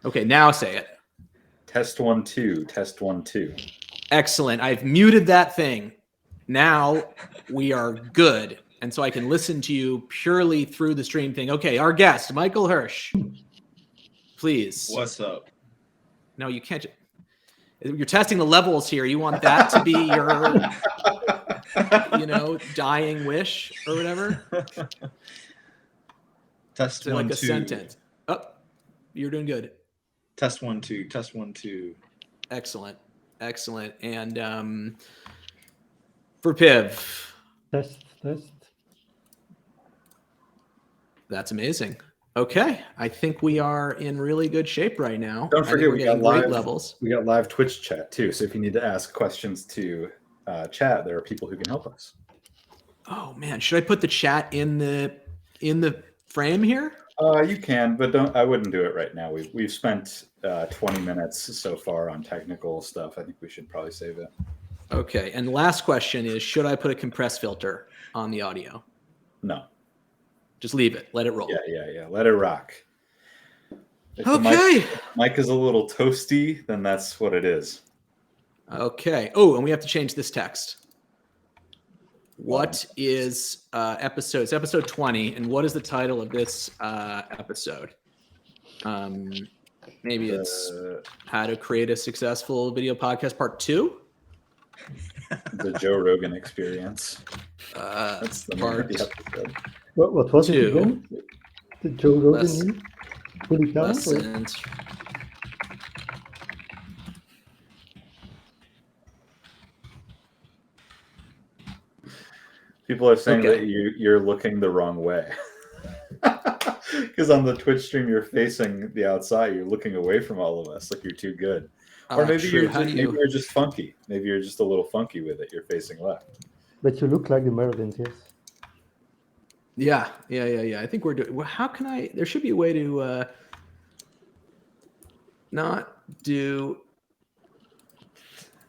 Okay, now say it. Test 1 2. Test 1 2. Excellent. I've muted that thing. Now we are good. And so I can listen to you purely through the stream thing. Okay, our guest, Michael Hirsch. Please. What's up? No, you can't. You're testing the levels here. You want that to be your, dying wish or whatever? Test So 1 like a 2. sentence. Oh, you're doing good. Test 1 2. Test 1 2. Excellent. And for Piv. Test. That's amazing. Okay, I think we are in really good shape right now. Don't forget, we got great live levels. We got live Twitch chat too. So if you need to ask questions to chat, there are people who can help us. Oh man, should I put the chat in the frame here? You can, but don't. I wouldn't do it right now. We've spent 20 minutes so far on technical stuff. I think we should probably save it. Okay, and the last question is: should I put a compress filter on the audio? No. Just leave it. Let it roll. Yeah. Let it rock. If okay. The mic is a little toasty, then that's what it is. Okay. Oh, and we have to change this text. What is episode? It's episode 20, and what is the title of this episode? Maybe it's how to create a successful video podcast part 2. The Joe Rogan experience. That's the part name of the episode. What was 2. it again? The Joe Rogan? Fully count? Lessons. People are saying that you're looking the wrong way. Because on the Twitch stream, you're facing the outside. You're looking away from all of us, like you're too good. Or maybe you're just funky. Maybe you're just a little funky with it. You're facing left. But you look like the Americans, yes. Yeah. I think we're doing. Well, how can I? There should be a way to not do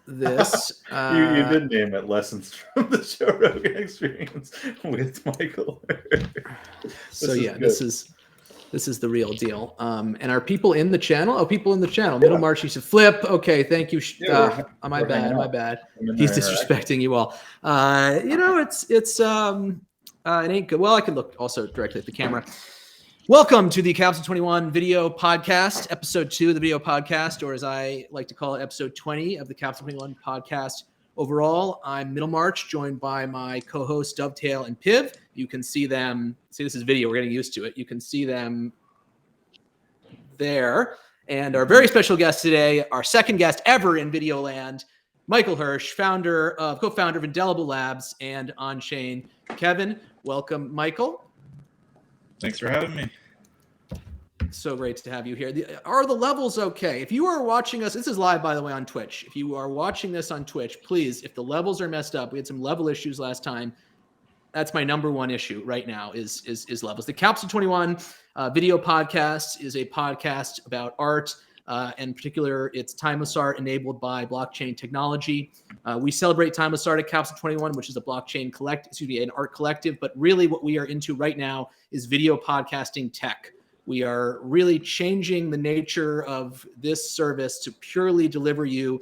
this. You did name it "Lessons from the Joe Rogan Experience" with Michael. This is the real deal. And are people in the channel? Oh, people in the channel. Middle March used to flip. Okay, thank you. My bad. He's disrespecting you all. It ain't good. Well, I can look also directly at the camera. Welcome to the Capsule 21 video podcast, episode 2 of the video podcast, or as I like to call it, episode 20 of the Capsule 21 podcast. Overall, I'm Middle March, joined by my co-hosts Dovetail and Piv. You can see them. See, this is video. We're getting used to it. You can see them there. And our very special guest today, our second guest ever in Video Land, Michael Hirsch, co-founder of Indelible Labs and On-Chain. Kevin, welcome, Michael. Thanks for having me. So great to have you here. Are the levels okay? If you are watching us, this is live, by the way, on Twitch. If you are watching this on Twitch, please, if the levels are messed up, we had some level issues last time. That's my number one issue right now is levels. The Capsule 21 video podcast is a podcast about art. In particular, it's timeless art enabled by blockchain technology. We celebrate timeless art at Capsule 21, which is a blockchain an art collective. But really what we are into right now is video podcasting tech. We are really changing the nature of this service to purely deliver you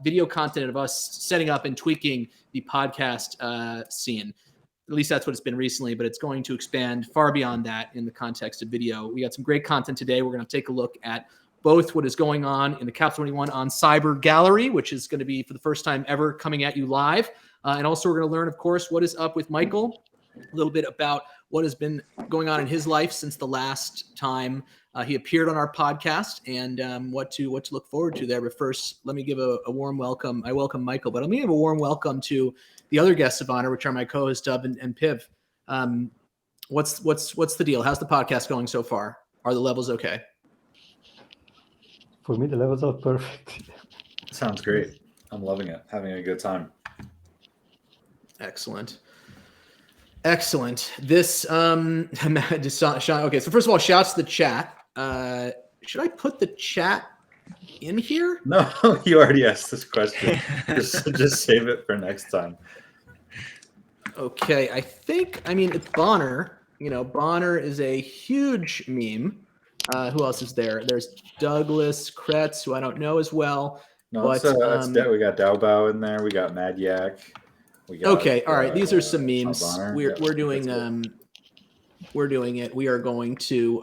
video content of us setting up and tweaking the podcast scene. At least that's what it's been recently, but it's going to expand far beyond that in the context of video. We got some great content today. We're going to take a look at both what is going on in the Capsule 21 on Cyber Gallery, which is going to be for the first time ever coming at you live. And also we're going to learn, of course, what is up with Michael, a little bit about what has been going on in his life since the last time he appeared on our podcast and what to look forward to there. But first, let me give a warm welcome. I welcome Michael, but let me give a warm welcome to the other guests of honor, which are my co-host Dub and Piv. What's the deal? How's the podcast going so far? Are the levels okay? For me, the levels are perfect. Sounds great. I'm loving it. Having a good time. Excellent. This okay. So first of all, shouts to the chat. Should I put the chat in here? No, you already asked this question. just save it for next time. Okay, it's Bonner. Bonner is a huge meme. Who else is there? There's Douglas Kretz, who I don't know as well. No, But we got Daobao in there. We got Mad Yak. We got, okay, all right. These are some memes. Bonner. We're doing we're doing it. We are going to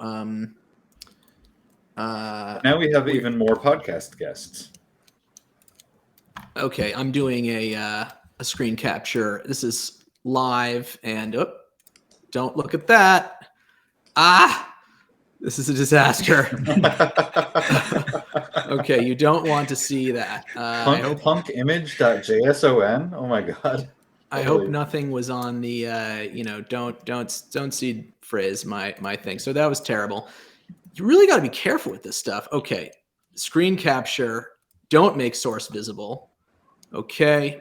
now we have even more podcast guests. Okay, I'm doing a screen capture. This is live, and don't look at that. This is a disaster. Okay, you don't want to see that. Punkimage.json. Oh my god. I hope nothing was on the don't see phrase my thing. So that was terrible. You really got to be careful with this stuff. Okay, screen capture. Don't make source visible. Okay,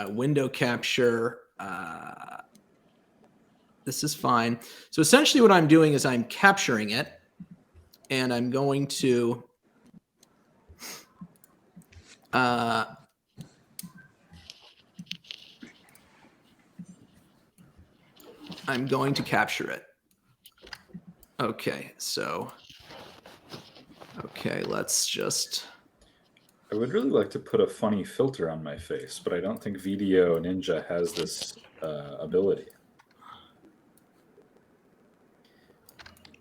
window capture. This is fine. So essentially what I'm doing is I'm capturing it, and I'm going to capture it. Okay, so let's just. I would really like to put a funny filter on my face, but I don't think Video Ninja has this ability.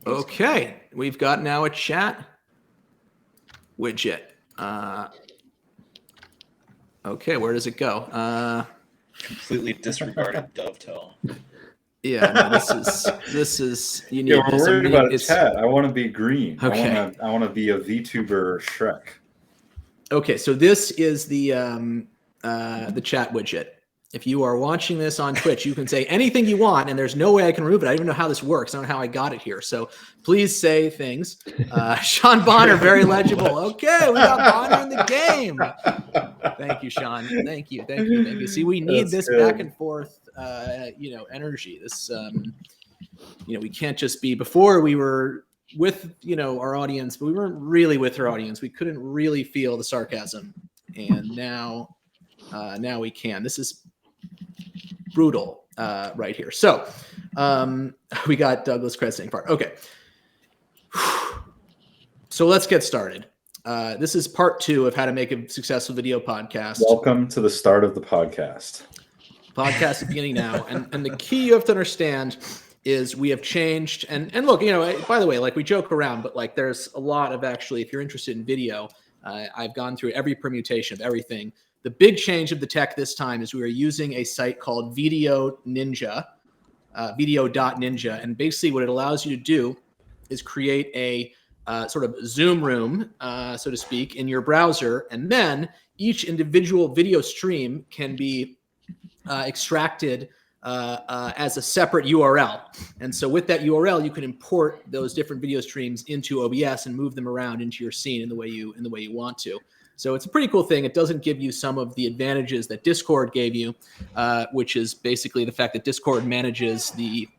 Okay, we've got now a chat widget. Okay, where does it go? Completely disregarded dovetail. Yeah, no, this is you need. Yeah, we're this. worried about chat. I want to be green. Okay. I want to be a VTuber Shrek. Okay, so this is the chat widget. If you are watching this on Twitch, you can say anything you want, and there's no way I can remove it. I don't even know how this works. I don't know how I got it here. So please say things. Sean Bonner, very legible. Okay, we got Bonner in the game. Thank you, Sean. Thank you. See, we need this back and forth, energy. This, we can't just be. Before we were with, our audience, but we weren't really with our audience. We couldn't really feel the sarcasm, and now we can. This is brutal right here. So we got Douglas Kretz part. Okay. So let's get started. This is part 2 of how to make a successful video podcast. Welcome to the start of the podcast. Podcast is beginning now. And the key you have to understand is we have changed. And look, by the way, like we joke around, but like there's a lot of actually, if you're interested in video, I've gone through every permutation of everything. The big change of the tech this time is we are using a site called Video Ninja, video.ninja. And basically what it allows you to do is create a sort of Zoom room, so to speak, in your browser. And then each individual video stream can be extracted as a separate URL. And so with that URL, you can import those different video streams into OBS and move them around into your scene in the way you want to. So it's a pretty cool thing. It doesn't give you some of the advantages that Discord gave you, which is basically the fact that Discord manages the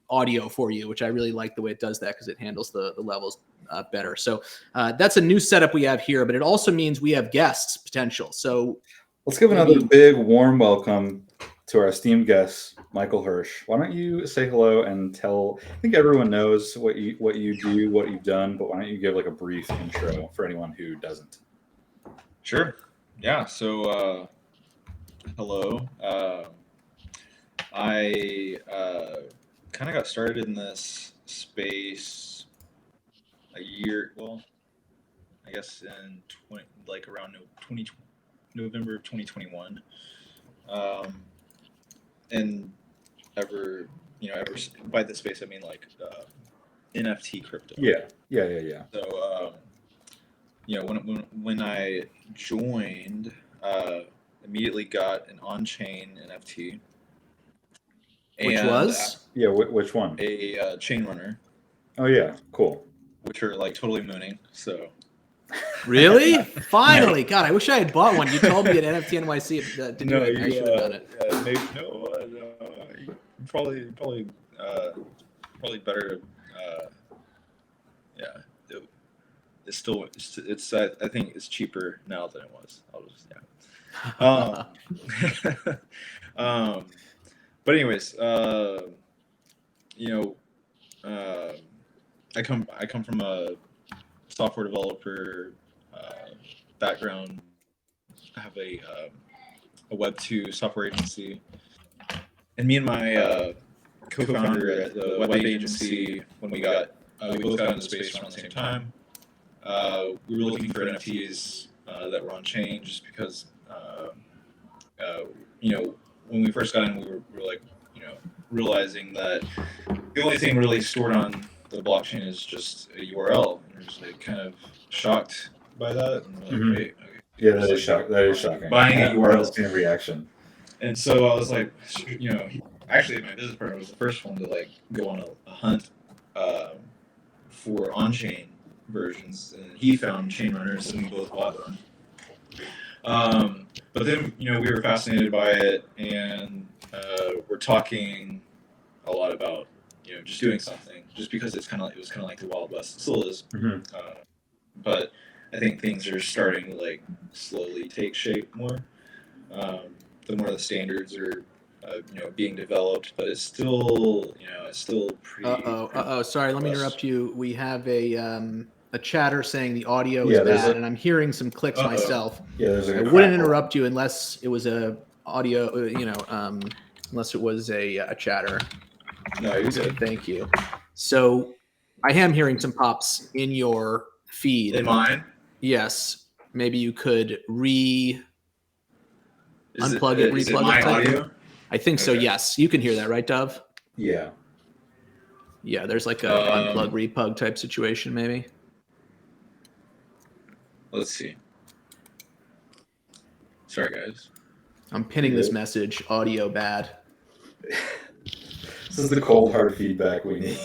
audio for you, which I really like the way it does that because it handles the levels better. So that's a new setup we have here, but it also means we have guests potential. So let's give another big warm welcome to our esteemed guest, Michael Hirsch. Why don't you say hello and tell? I think everyone knows what you do, what you've done, but why don't you give like a brief intro for anyone who doesn't? Sure. Yeah. So, hello. I kind of got started in this space a year. Well, I guess in around November of 2021. And ever by this space I mean like NFT crypto. Yeah. So when I joined, immediately got an on-chain NFT. Which was? Yeah, which one? A chain runner. Oh yeah, cool. Which are like totally mooning. So. Really? Finally, God! I wish I had bought one. You told me at NFT NYC to do it. I should have done it. Probably better. It's still. I think it's cheaper now than it was. But anyways, I come from a software developer background. I have a Web 2 software agency, and me and my co-founder at the web agency, when we both got into space around the same time. We were looking for NFTs that were on chain, just because when we first got in, we were like, realizing that the only thing really stored on the blockchain is just a URL, and we're just like kind of shocked by that. And we're like, wait, okay. Yeah, that is shocking. Buying a URL. Same reaction. And so I was like, actually, my business partner was the first one to like go on a hunt for on-chain versions, and he found chain runners, and we both bought them. But then, we were fascinated by it, and we're talking a lot about, just doing something, just because it was kind of like the Wild West. It still is. Mm-hmm. But I think things are starting to like slowly take shape more. The more the standards are, being developed, but it's still pretty. Sorry, let me interrupt you. We have a chatter saying the audio is bad, and I'm hearing some clicks myself. Yeah, there's I wouldn't interrupt you unless it was a audio, unless it was a chatter. No, you're good. Thank you. So I am hearing some pops in your feed. In mine? Yes. Maybe you could unplug it, is replug it. My it. audio? I think so. Yes, you can hear that, right, Dove? Yeah. Yeah, there's like a unplug, repug type situation, maybe. Let's see. Sorry, guys. I'm pinning this message. Audio bad. This is the cold hard feedback we need.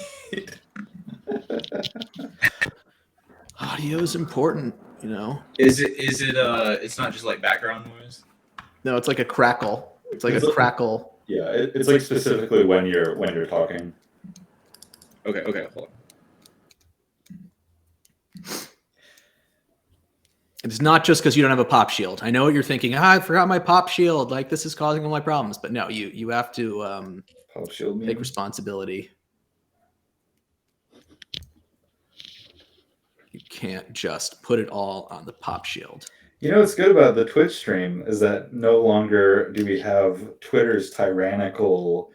Audio is important, Is it? It's not just like background noise. No, it's like a crackle. It's like a crackle. Yeah, it's like specifically when you're talking. Okay, hold on. It's not just because you don't have a pop shield. I know what you're thinking. I forgot my pop shield. Like, this is causing all my problems. But no, you have to Pop shield take responsibility. You can't just put it all on the pop shield. What's good about the Twitch stream is that no longer do we have Twitter's tyrannical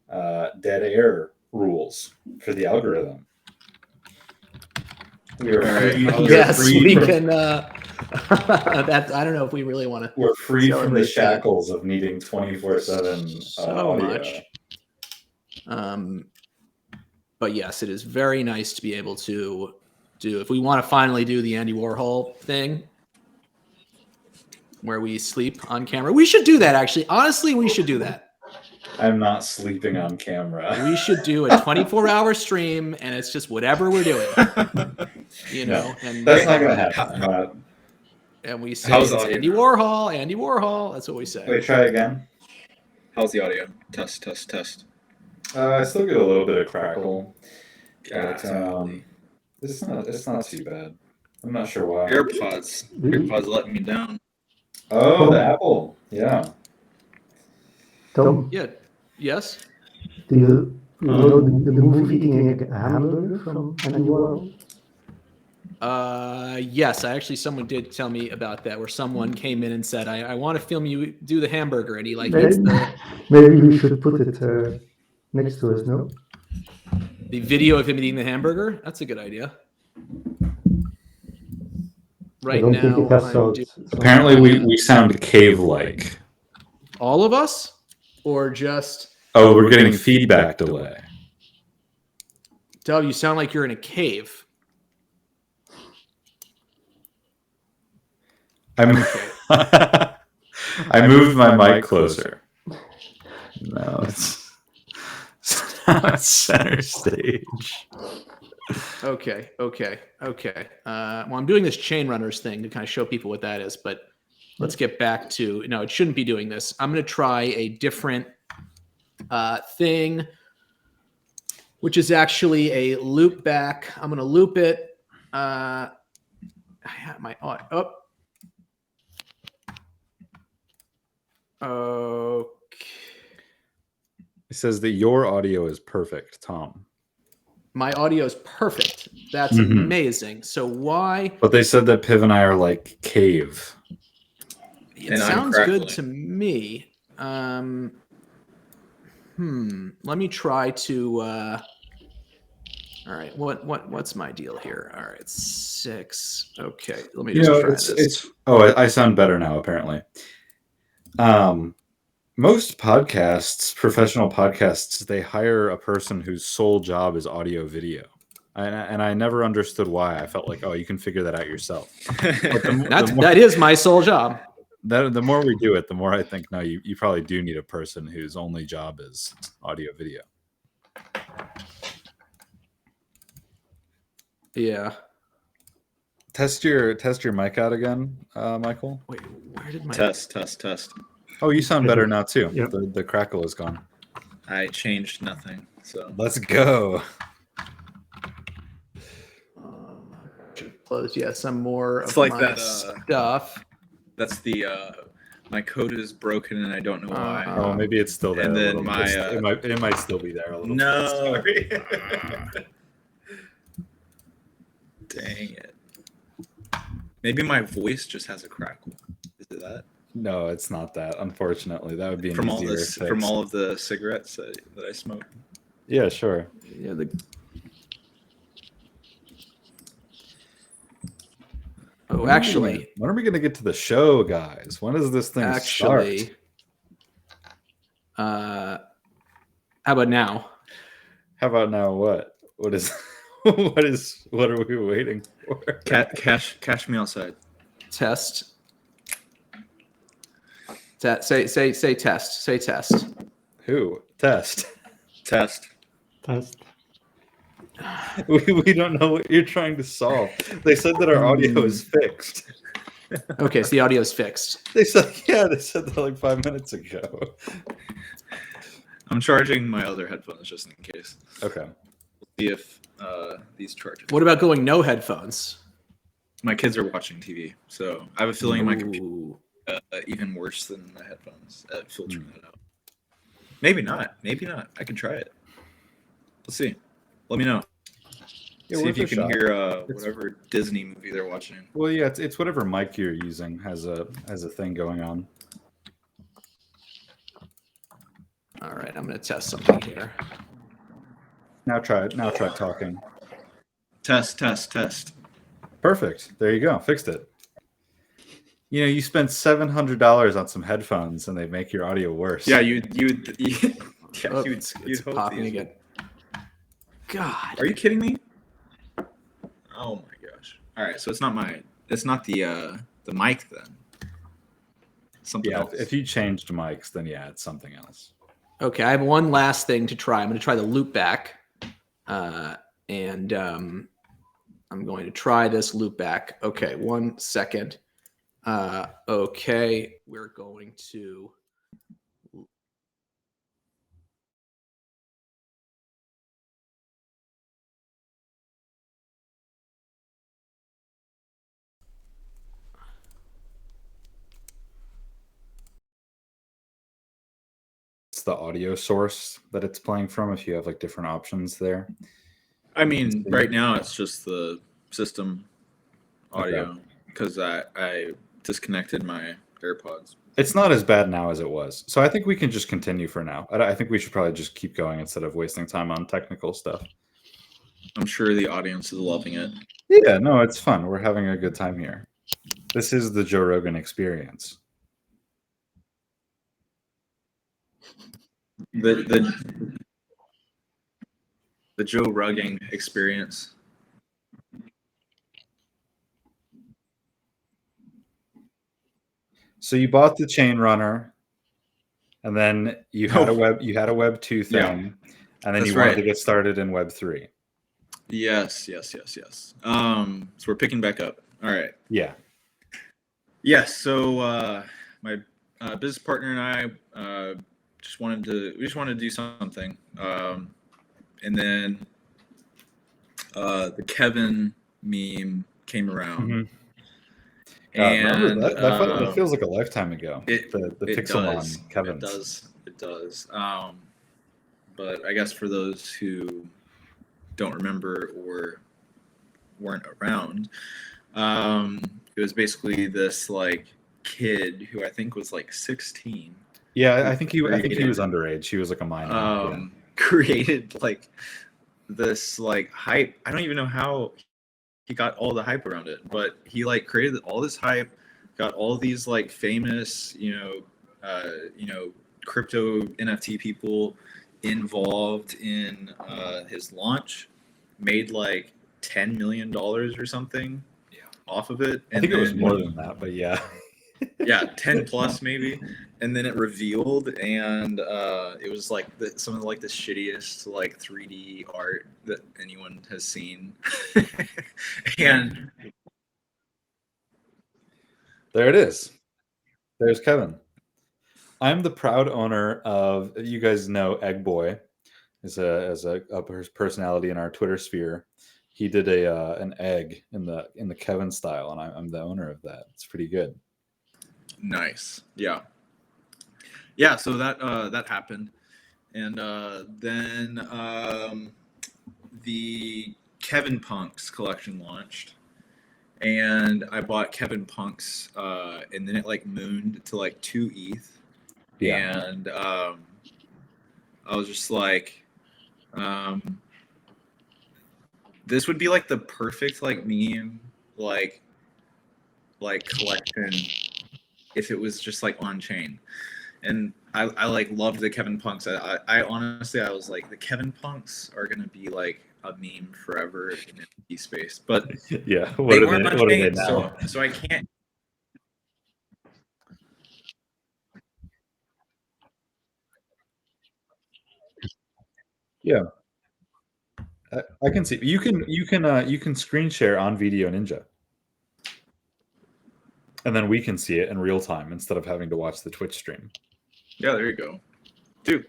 dead air rules for the algorithm. We are free. We can. That I don't know if we really want to. We're free from the shackles of needing 24/7 so much. But yes, it is very nice to be able to do. If we want to finally do the Andy Warhol thing, where we sleep on camera, we should do that. Actually, honestly, we should do that. I'm not sleeping on camera. We should do a 24-hour stream, and it's just whatever we're doing. No, and that's not going to happen. And we say it's Andy Warhol, Andy Warhol. That's what we say. Wait, try again. How's the audio? Test. I still get a little bit of crackle. Yeah, but, it's not too bad. I'm not sure why. AirPods letting me down. Oh, the Apple. Yeah. Tom, Yeah. Yes. do you know the movie eating a hamburger from Andy Warhol? Yes. Someone did tell me about that, where someone came in and said, "I want to film you do the hamburger," and he eats Maybe we should put it next to us. No. the video of him eating the hamburger. That's a good idea. Right now, apparently we sound cave-like. All of us, or just? Oh, we're getting feedback delay. Dove, you sound like you're in a cave. I moved my mic closer. No, it's center stage. Okay. Well, I'm doing this chain runners thing to kind of show people what that is, but let's get back to, no, it shouldn't be doing this. I'm going to try a different thing, which is actually a loop back. I'm going to loop it. I have my audio up. Okay. It says that your audio is perfect, Tom. My audio is perfect. That's amazing. So why? But they said that Piv and I are like cave. It sounds good to me. Let me try to. All right. What's my deal here? All right, 6. Okay, let me just try this. I sound better now. Apparently. Most podcasts, professional podcasts, they hire a person whose sole job is audio video. And I never understood why. I felt like, oh, you can figure that out yourself. That is my sole job. The more we do it, the more I think, no, you probably do need a person whose only job is audio video. Yeah. Test your mic out again, Michael. Wait, where did my test? Oh, you sound better now too. Yep. The crackle is gone. I changed nothing. So let's go. Close. Yeah, some more it's of like my that stuff. That's the my code is broken and I don't know why. Oh, maybe it's still there. And then my it might still be there a little. No. Sorry. Dang it. Maybe my voice just has a crackle. Is it that? No, it's not that. Unfortunately, that would be from all of the cigarettes that I smoke. Yeah, sure. Yeah, actually, when are we going to get to the show, guys? When does this thing start? How about now? How about now? What is what are we waiting for? Cash me outside. Test. Say test. Say test. Who? Test. We don't know what you're trying to solve. They said that our audio is fixed. Okay, so the audio is fixed. They said that like 5 minutes ago. I'm charging my other headphones just in case. Okay. We'll see if these charge. What about going no headphones? My kids are watching TV, so I have a feeling my computer even worse than my headphones at filtering that out. Maybe not. I can try it. Let's see. Let me know. Yeah, see if you can hear whatever Disney movie they're watching. Well, yeah, it's whatever mic you're using has a thing going on. All right, I'm going to test something here. Now try talking. Test. Perfect. There you go. Fixed it. You know, you spent $700 on some headphones, and they make your audio worse. Yeah, you'd it's hope popping these again. God, are you kidding me? Oh my gosh! All right, so it's not the mic then. Something else. If you changed mics, then yeah, it's something else. Okay, I have one last thing to try. I'm going to try the loop back, and I'm going to try this loop back. Okay, 1 second. Okay, we're going to. The audio source that it's playing from, if you have like different options there. I mean, right now it's just the system audio because I disconnected my AirPods. It's not as bad now as it was, so I think we can just continue for now. I think we should probably just keep going instead of wasting time on technical stuff. I'm sure the audience is loving it. Yeah, no, it's fun. We're having a good time here. This is the Joe Rogan experience. The Joe Rogan experience. So you bought the chain runner, and then you had a Web 2 thing, and then you wanted to get started in Web 3. Yes. So we're picking back up. All right. Yeah. Yes. So my business partner and I just wanted to do something, and then the Kevin meme came around. Mm-hmm. And that feels like a lifetime ago. The Pixelmon Kevins. It does. But I guess for those who don't remember or weren't around, it was basically this like kid who I think was like 16. Yeah, I think he was underage. He was like a minor. Created like this like hype. I don't even know how he got all the hype around it, but he like created all this hype, got all these like famous, crypto NFT people involved in his launch, made like $10 million or something off of it. I think it was more than that, but yeah. Yeah, 10 plus maybe. And then it revealed, and it was like some of like the shittiest like 3D art that anyone has seen. And there it is. There's Kevin. I'm the proud owner of, you guys know Egg Boy as a personality in our Twitter sphere. He did an egg in the Kevin style, and I'm the owner of that. It's pretty good. Nice. Yeah. So that happened, and then the Kevin Punks collection launched, and I bought Kevin Punks, and then it like mooned to like 2 ETH, and I was just like, this would be like the perfect like meme like collection if it was just like on chain. And I like loved the Kevin Punks. I honestly, I was like, the Kevin Punks are gonna be like a meme forever in the space. But yeah, what are they now? So I can't. Yeah, I can see. You can screen share on Video Ninja, and then we can see it in real time instead of having to watch the Twitch stream. Yeah, there you go, dude.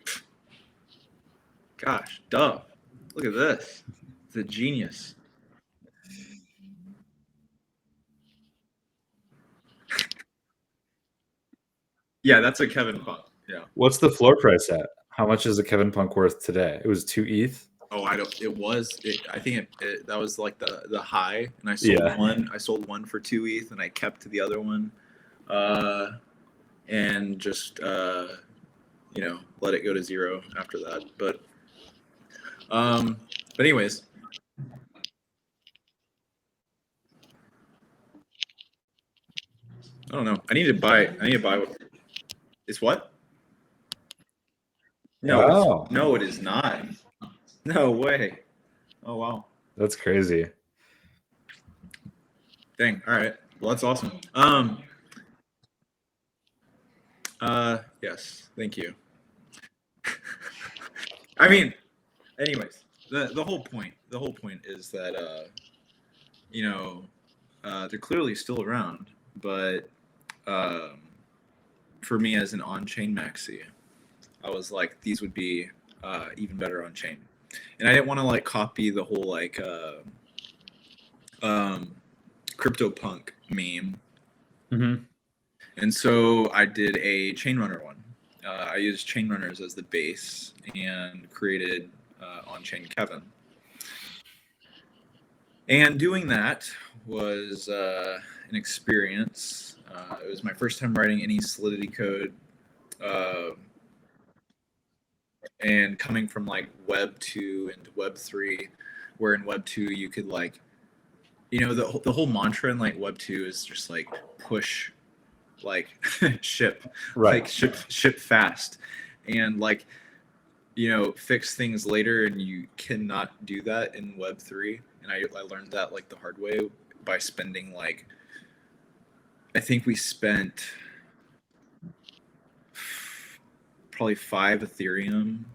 Gosh, duh. Look at this. It's a genius. Yeah, that's a Kevin Punk. Yeah. What's the floor price at? How much is a Kevin Punk worth today? It was 2 ETH. Oh, I don't. It was. I think that was like the high, and I sold one. I sold one for 2 ETH, and I kept the other one, and just let it go to 0 after that. But anyways, I don't know. I need to buy. It's what? No, no, it is not. No way. Oh wow. That's crazy. Dang. All right. Well, that's awesome. Yes. Thank you. I mean, anyways, the whole point is that they're clearly still around, but for me as an on-chain maxi, I was like, these would be even better on-chain. And I didn't want to like copy the whole like CryptoPunk meme. Mm-hmm. And so I did a chain runner one. I used chain runners as the base and created on-chain Kevin. And doing that was an experience. It was my first time writing any Solidity code. And coming from like Web 2 into Web 3, where in Web 2 you could like, the whole mantra in like Web 2 is just like push, like ship, right? Like ship fast, and like fix things later, and you cannot do that in Web 3. And I learned that like the hard way by spending like, I think we spent probably 5 Ethereum,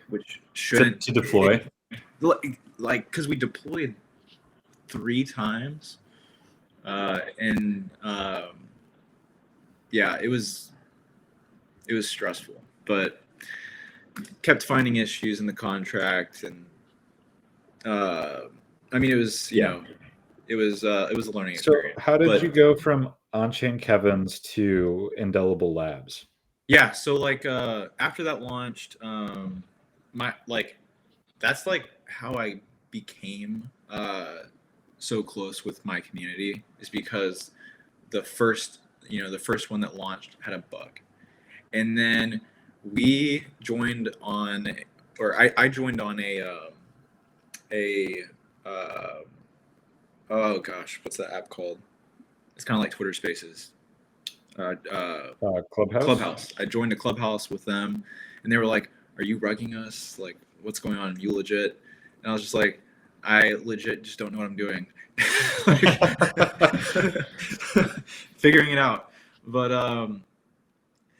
which shouldn't to deploy. Like because we deployed 3 times, and yeah, it was stressful, but kept finding issues in the contract, and I mean it was it was a learning experience. So how did you go from on-chain Kevins to Indelible Labs? Yeah, so like after that launched, that's like how I became so close with my community is because the first one that launched had a bug, and then we joined on, or I joined on a oh gosh, what's that app called? It's kind of like Twitter Spaces. Clubhouse. I joined a Clubhouse with them, and they were like, "Are you rugging us? Like, what's going on? You legit?" And I was just like, "I legit just don't know what I'm doing." Figuring it out. But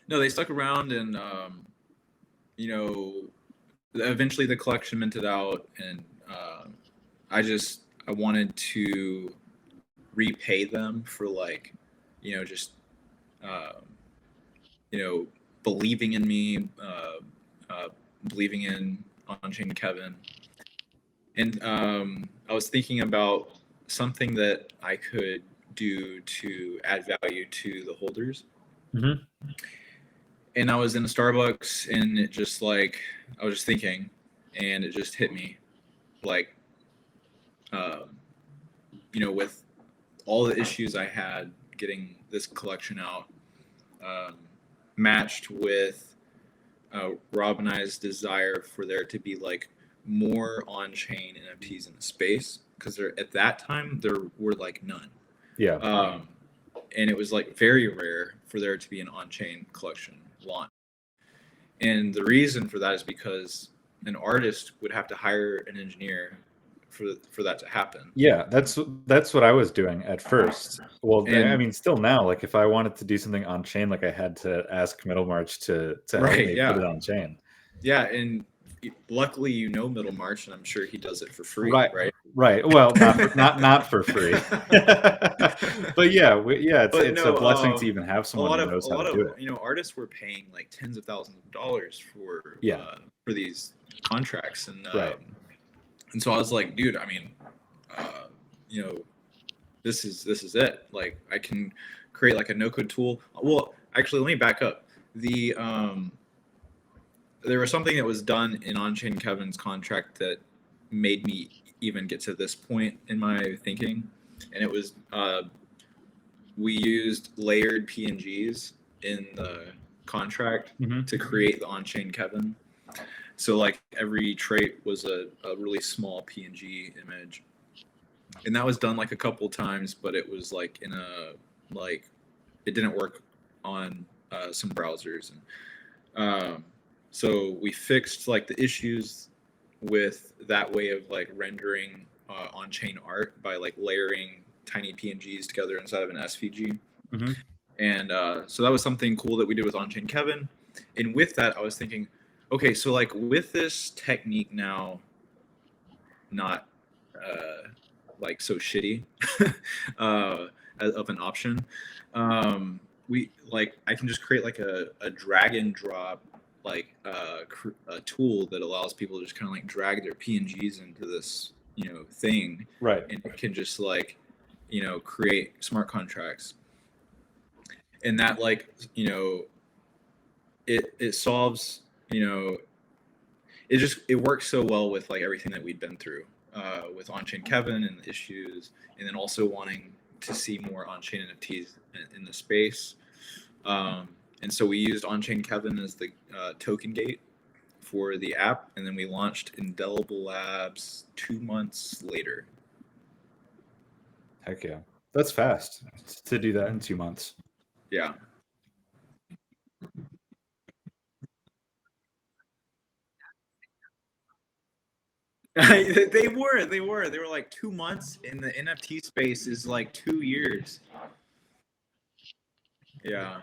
no, they stuck around, and eventually the collection minted out, and I wanted to repay them for just believing in me, believing in On-Chain Kevin. And I was thinking about something that I could do to add value to the holders. Mm-hmm. And I was in a Starbucks, and it just I was just thinking, and it just hit me, with all the issues I had getting this collection out, matched with Rob and I's desire for there to be more on-chain NFTs in the space, because at that time there were none. Yeah. And it was very rare for there to be an on-chain collection launch. And the reason for that is because an artist would have to hire an engineer for that to happen. Yeah, that's what I was doing at first. Well, I mean, still now, if I wanted to do something on chain, I had to ask Middlemarch to help me put it on chain. Yeah, and luckily Middlemarch, and I'm sure he does it for free. Right. Well, not for free. But yeah, it's a blessing to even have someone who knows how to do it. Artists were paying tens of thousands of dollars for these contracts, and and so I was like, dude, I mean, this is it. I can create a no-code tool. Well, actually, let me back up. There was something that was done in On-Chain Kevin's contract that made me even get to this point in my thinking, and it was we used layered PNGs in the contract to create the On-Chain Kevin. So every trait was a really small PNG image, and that was done a couple times, but it was in a it didn't work on some browsers, and so we fixed the issues with that way of rendering on-chain art by layering tiny PNGs together inside of an SVG. And so that was something cool that we did with On-Chain Kevin. And with that, I was thinking, okay, so with this technique now, not so shitty of an option, I can just create a drag and drop a tool that allows people to just kind of drag their PNGs into this thing, right? And it can just create smart contracts, and that it solves it works so well with everything that we'd been through with On-Chain Kevin and the issues, and then also wanting to see more on-chain NFTs in the space. And so we used On-Chain Kevin as the token gate for the app, and then we launched Indelible Labs 2 months later. Heck yeah, that's fast to do that in 2 months. Yeah. They were 2 months, in the NFT space is 2 years. Yeah.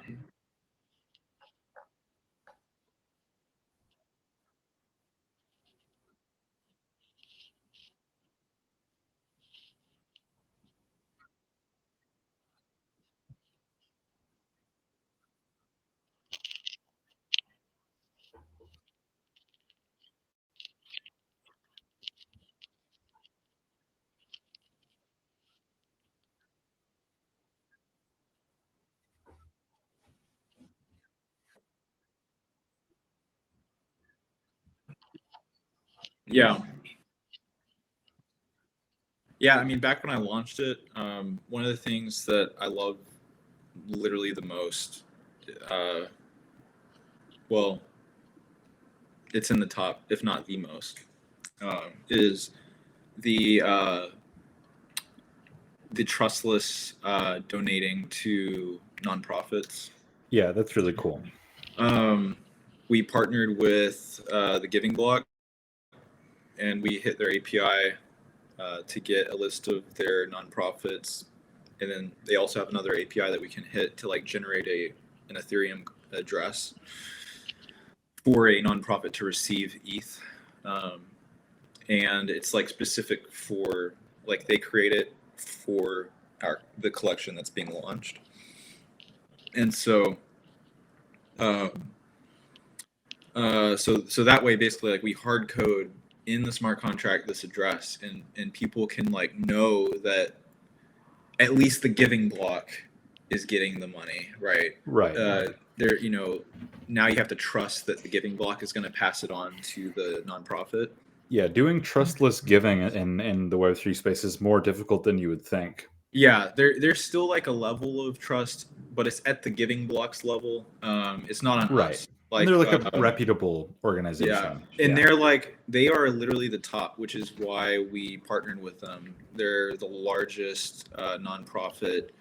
Yeah. Yeah, I mean, back when I launched it, one of the things that I love literally the most, uh, well, it's in the top, if not the most, is the trustless donating to nonprofits. Yeah, that's really cool. We partnered with the Giving Block, and we hit their API to get a list of their nonprofits, and then they also have another API that we can hit to like generate an Ethereum address for a nonprofit to receive ETH, and it's like specific for like they create it for the collection that's being launched, and so. So that way, basically, like we hard code in the smart contract this address, and people can like know that at least the Giving Block is getting the money, right? Right. There, now you have to trust that the Giving Block is going to pass it on to the nonprofit. Yeah, doing trustless giving in the Web3 space is more difficult than you would think. Yeah, there's still like a level of trust, but it's at the Giving Blocks level. It's not on Right. us. Like, they're like a reputable organization. Yeah, and they are literally the top, which is why we partnered with them. They're the largest nonprofit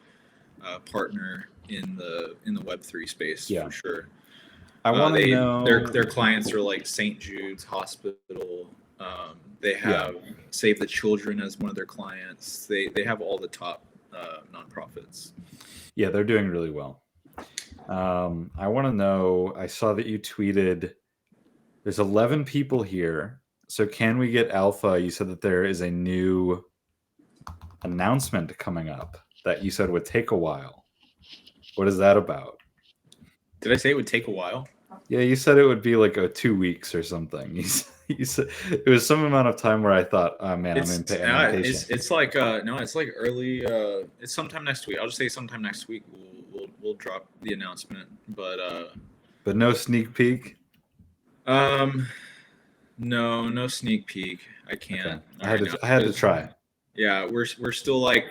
partner in the Web3 space for sure. I want to know their clients are like St. Jude's Hospital. They have Save the Children as one of their clients. They have all the top nonprofits. Yeah, they're doing really well. I want to know, I saw that you tweeted, there's 11 people here. So can we get alpha? You said that there is a new announcement coming up that you said would take a while. What is that about? Did I say it would take a while? Yeah, you said it would be like 2 weeks or something. You said it was some amount of time where I thought, oh man, I'm impatient. It's like no, it's like early. It's sometime next week. I'll just say sometime next week we'll drop the announcement. But no sneak peek. No sneak peek. I can't. Okay. I had to try. Yeah, we're still like.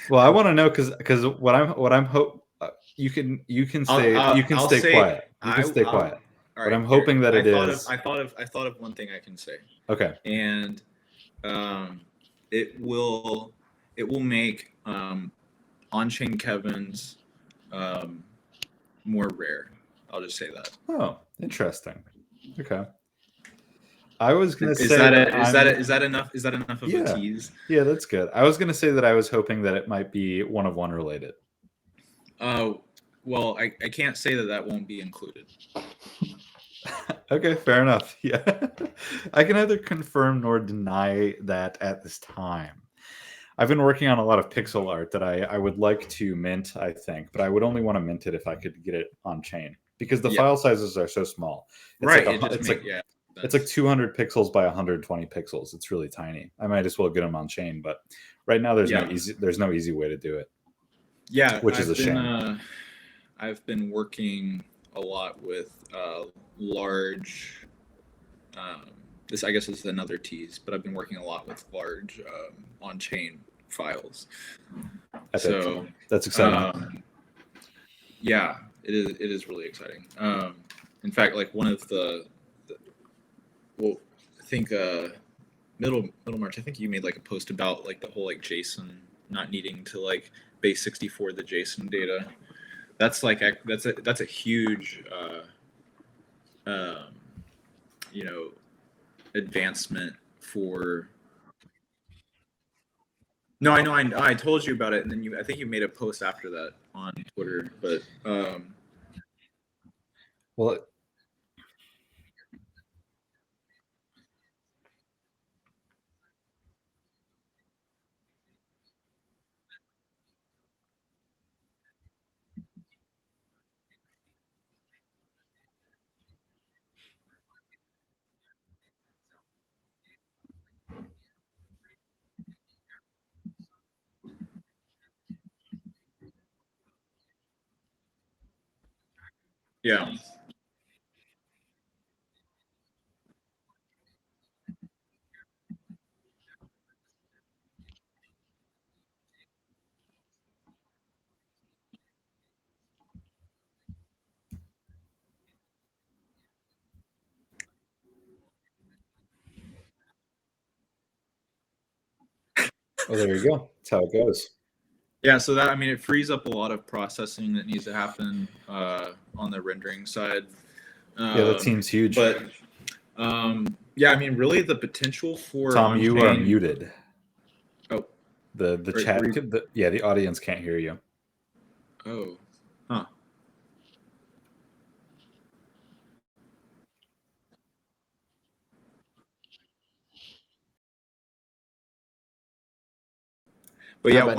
Well, I want to know because what I'm you can stay quiet. You can stay quiet. But I'm hoping that it is. I thought of one thing I can say. Okay. And it will make on-chain Kevin's more rare. I'll just say that. Oh, interesting. Okay. I was gonna say is that enough? Is that enough of a tease? Yeah, that's good. I was gonna say that I was hoping that it might be one of one related. Well, I can't say that won't be included. Okay, fair enough. Yeah, I can neither confirm nor deny that at this time. I've been working on a lot of pixel art that I would like to mint, I think, but I would only want to mint it if I could get it on chain because the file sizes are so small. It's like 200 pixels by 120 pixels. It's really tiny. I might as well get them on chain, but right now there's no easy way to do it. Yeah, which is a shame. I've been working a lot with large. This I guess is another tease, but I've been working a lot with large on-chain files. So that's exciting. Yeah, it is really exciting. In fact, like one of I think middle March. I think you made like a post about like the whole like JSON not needing to like base 64 the JSON data. That's like that's a huge advancement for. No, I know. I told you about it, and then I think you made a post after that on Twitter. But well. Yeah. Oh, there you go. That's how it goes. Yeah, so that, I mean, it frees up a lot of processing that needs to happen on the rendering side. Yeah, that seems huge. But yeah, I mean, really, the potential for Tom, you are on-chain- muted. Oh, The Right, chat, were you- the audience can't hear you. oh, huh. But How yeah, about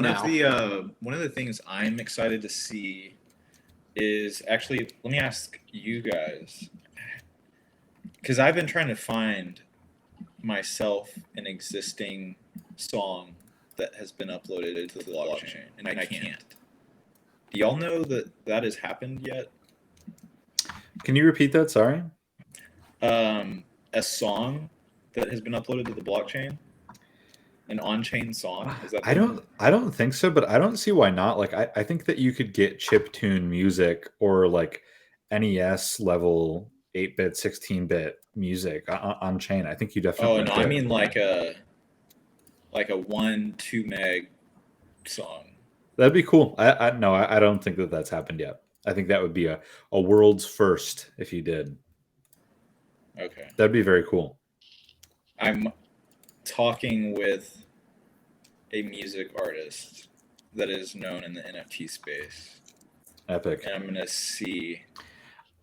one of the things I'm excited to see is actually, let me ask you guys, because I've been trying to find myself an existing song that has been uploaded to the blockchain, and I can't. Do y'all know that that has happened yet? Can you repeat that? Sorry. A song that has been uploaded to the blockchain, an on-chain song. Is that I don't think so, but I don't see why not. Like I think that you could get chiptune music or like NES level 8-bit, 16-bit music on chain. I think you definitely Oh no, could. I mean like a 1-2 meg song. That'd be cool. I no, I don't think that that's happened yet. I think that would be a world's first if you did. Okay. That'd be very cool. I'm talking with a music artist that is known in the NFT space, Epic. and I'm gonna see.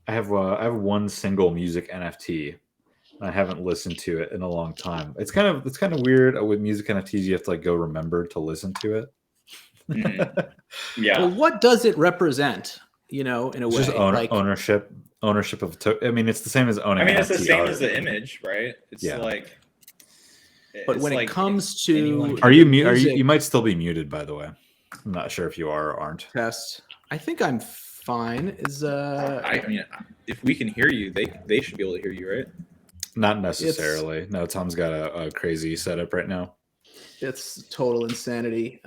I have one single music NFT. I haven't listened to it in a long time. It's kind of weird with music NFTs. You have to like go remember to listen to it. Yeah. Well, what does it represent? In a It's way, just ownership of. I mean, it's the same as owning. I mean, it's the NFT same art. as the image, right? It's Yeah. like. But it's when like it comes to anyone Are you music you might still be muted, by the way. I'm not sure if you are or aren't. test, I think I'm fine. I mean, if we can hear you, they should be able to hear you, right? Not necessarily. No, Tom's got a crazy setup right now. It's total insanity.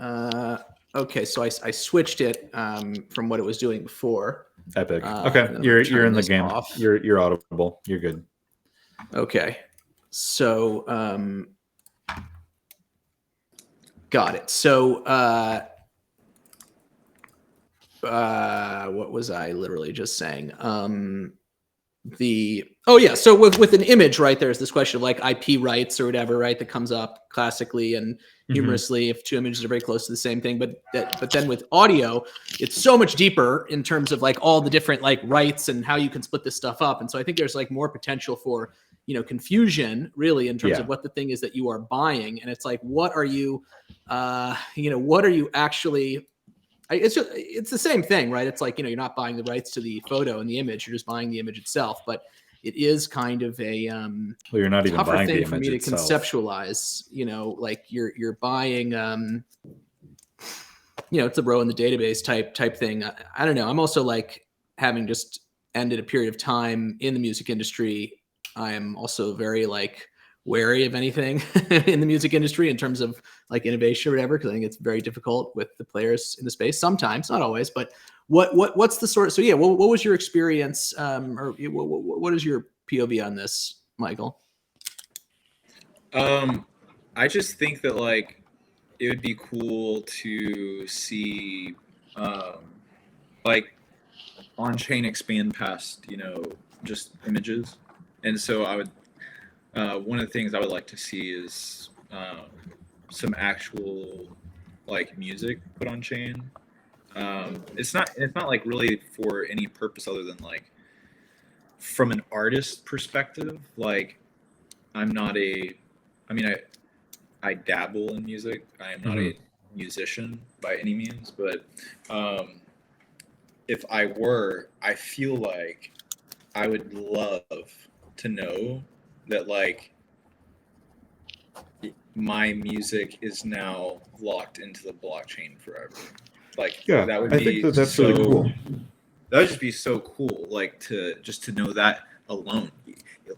Okay, so I switched it from what it was doing before. Epic. and Okay, then you're turn in the this game. off. You're audible. You're good. Okay, so got it. So what was I literally just saying? So with an image, right, there's this question of like IP rights or whatever, right, that comes up classically and humorously if two images are very close to the same thing. But then with audio, it's so much deeper in terms of like all the different like rights and how you can split this stuff up. And so I think there's like more potential for confusion really in terms of what the thing is that you are buying. And it's like, what are you actually? It's the same thing, right? It's like, you're not buying the rights to the photo and the image, you're just buying the image itself. But it is kind of a well, you're not even tougher buying thing the for me image to itself. conceptualize, like you're buying it's a row in the database type thing. I don't know. I'm also like, having just ended a period of time in the music industry, I am also very like wary of anything in the music industry in terms of like innovation or whatever, because I think it's very difficult with the players in the space sometimes, not always. But what's the sort of, so yeah, what was your experience, or what is your POV on this, Michael? I just think that like it would be cool to see like on-chain expand past just images. And so I would one of the things I would like to see is some actual like music put on chain. It's not like really for any purpose other than like from an artist perspective. Like I'm not I dabble in music. I am not a musician by any means, but if I were, I feel like I would love to know that like my music is now locked into the blockchain forever. Like that would be that's really cool. That would just be so cool, like to know that alone,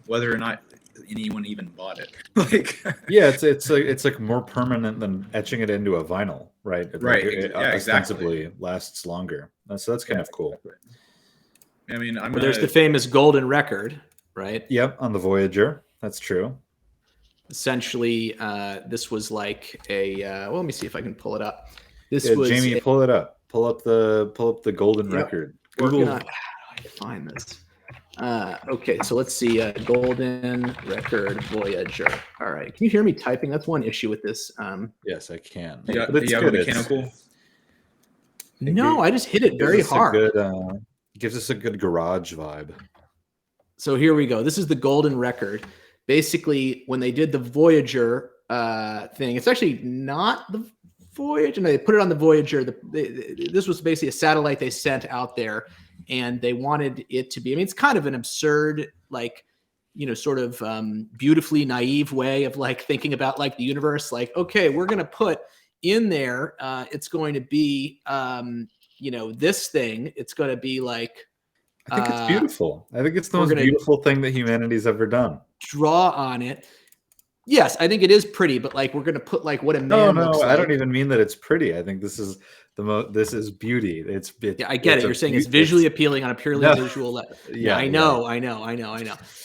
whether or not anyone even bought it. Like yeah, it's like more permanent than etching it into a vinyl, right? Right. Like it ostensibly exactly. lasts longer. So that's kind of cool. Exactly. I mean, there's the famous golden record, right? Yep, on the Voyager. That's true. essentially, this was like a. Well, let me see if I can pull it up. This Yeah, was Jamie, pull it up. Pull up the golden Yep. record. We're Google. gonna find this. Okay, so let's see. Golden record Voyager. All right, can you hear me typing? That's one issue with this. Yes, I can. Yeah, But it's you have good. a mechanical. No, I just hit it very hard. Gives us a good garage vibe. So here we go. This is the golden record. Basically, when they did the Voyager thing, it's actually not the Voyager. No, they put it on the Voyager. This was basically a satellite they sent out there, and they wanted it to be. I mean, it's kind of an absurd, like, sort of beautifully naive way of like thinking about like the universe. Like, okay, we're gonna put in there. It's going to be, this thing. It's going to be like. I think it's beautiful. I think it's the most beautiful thing that humanity's ever done. Draw on it. Yes, I think it is pretty, but like we're gonna put like what a man looks like. I don't even mean that it's pretty. I think this is this is beauty. Yeah, I get it. You're saying it's visually appealing on a purely visual level. Yeah, I know.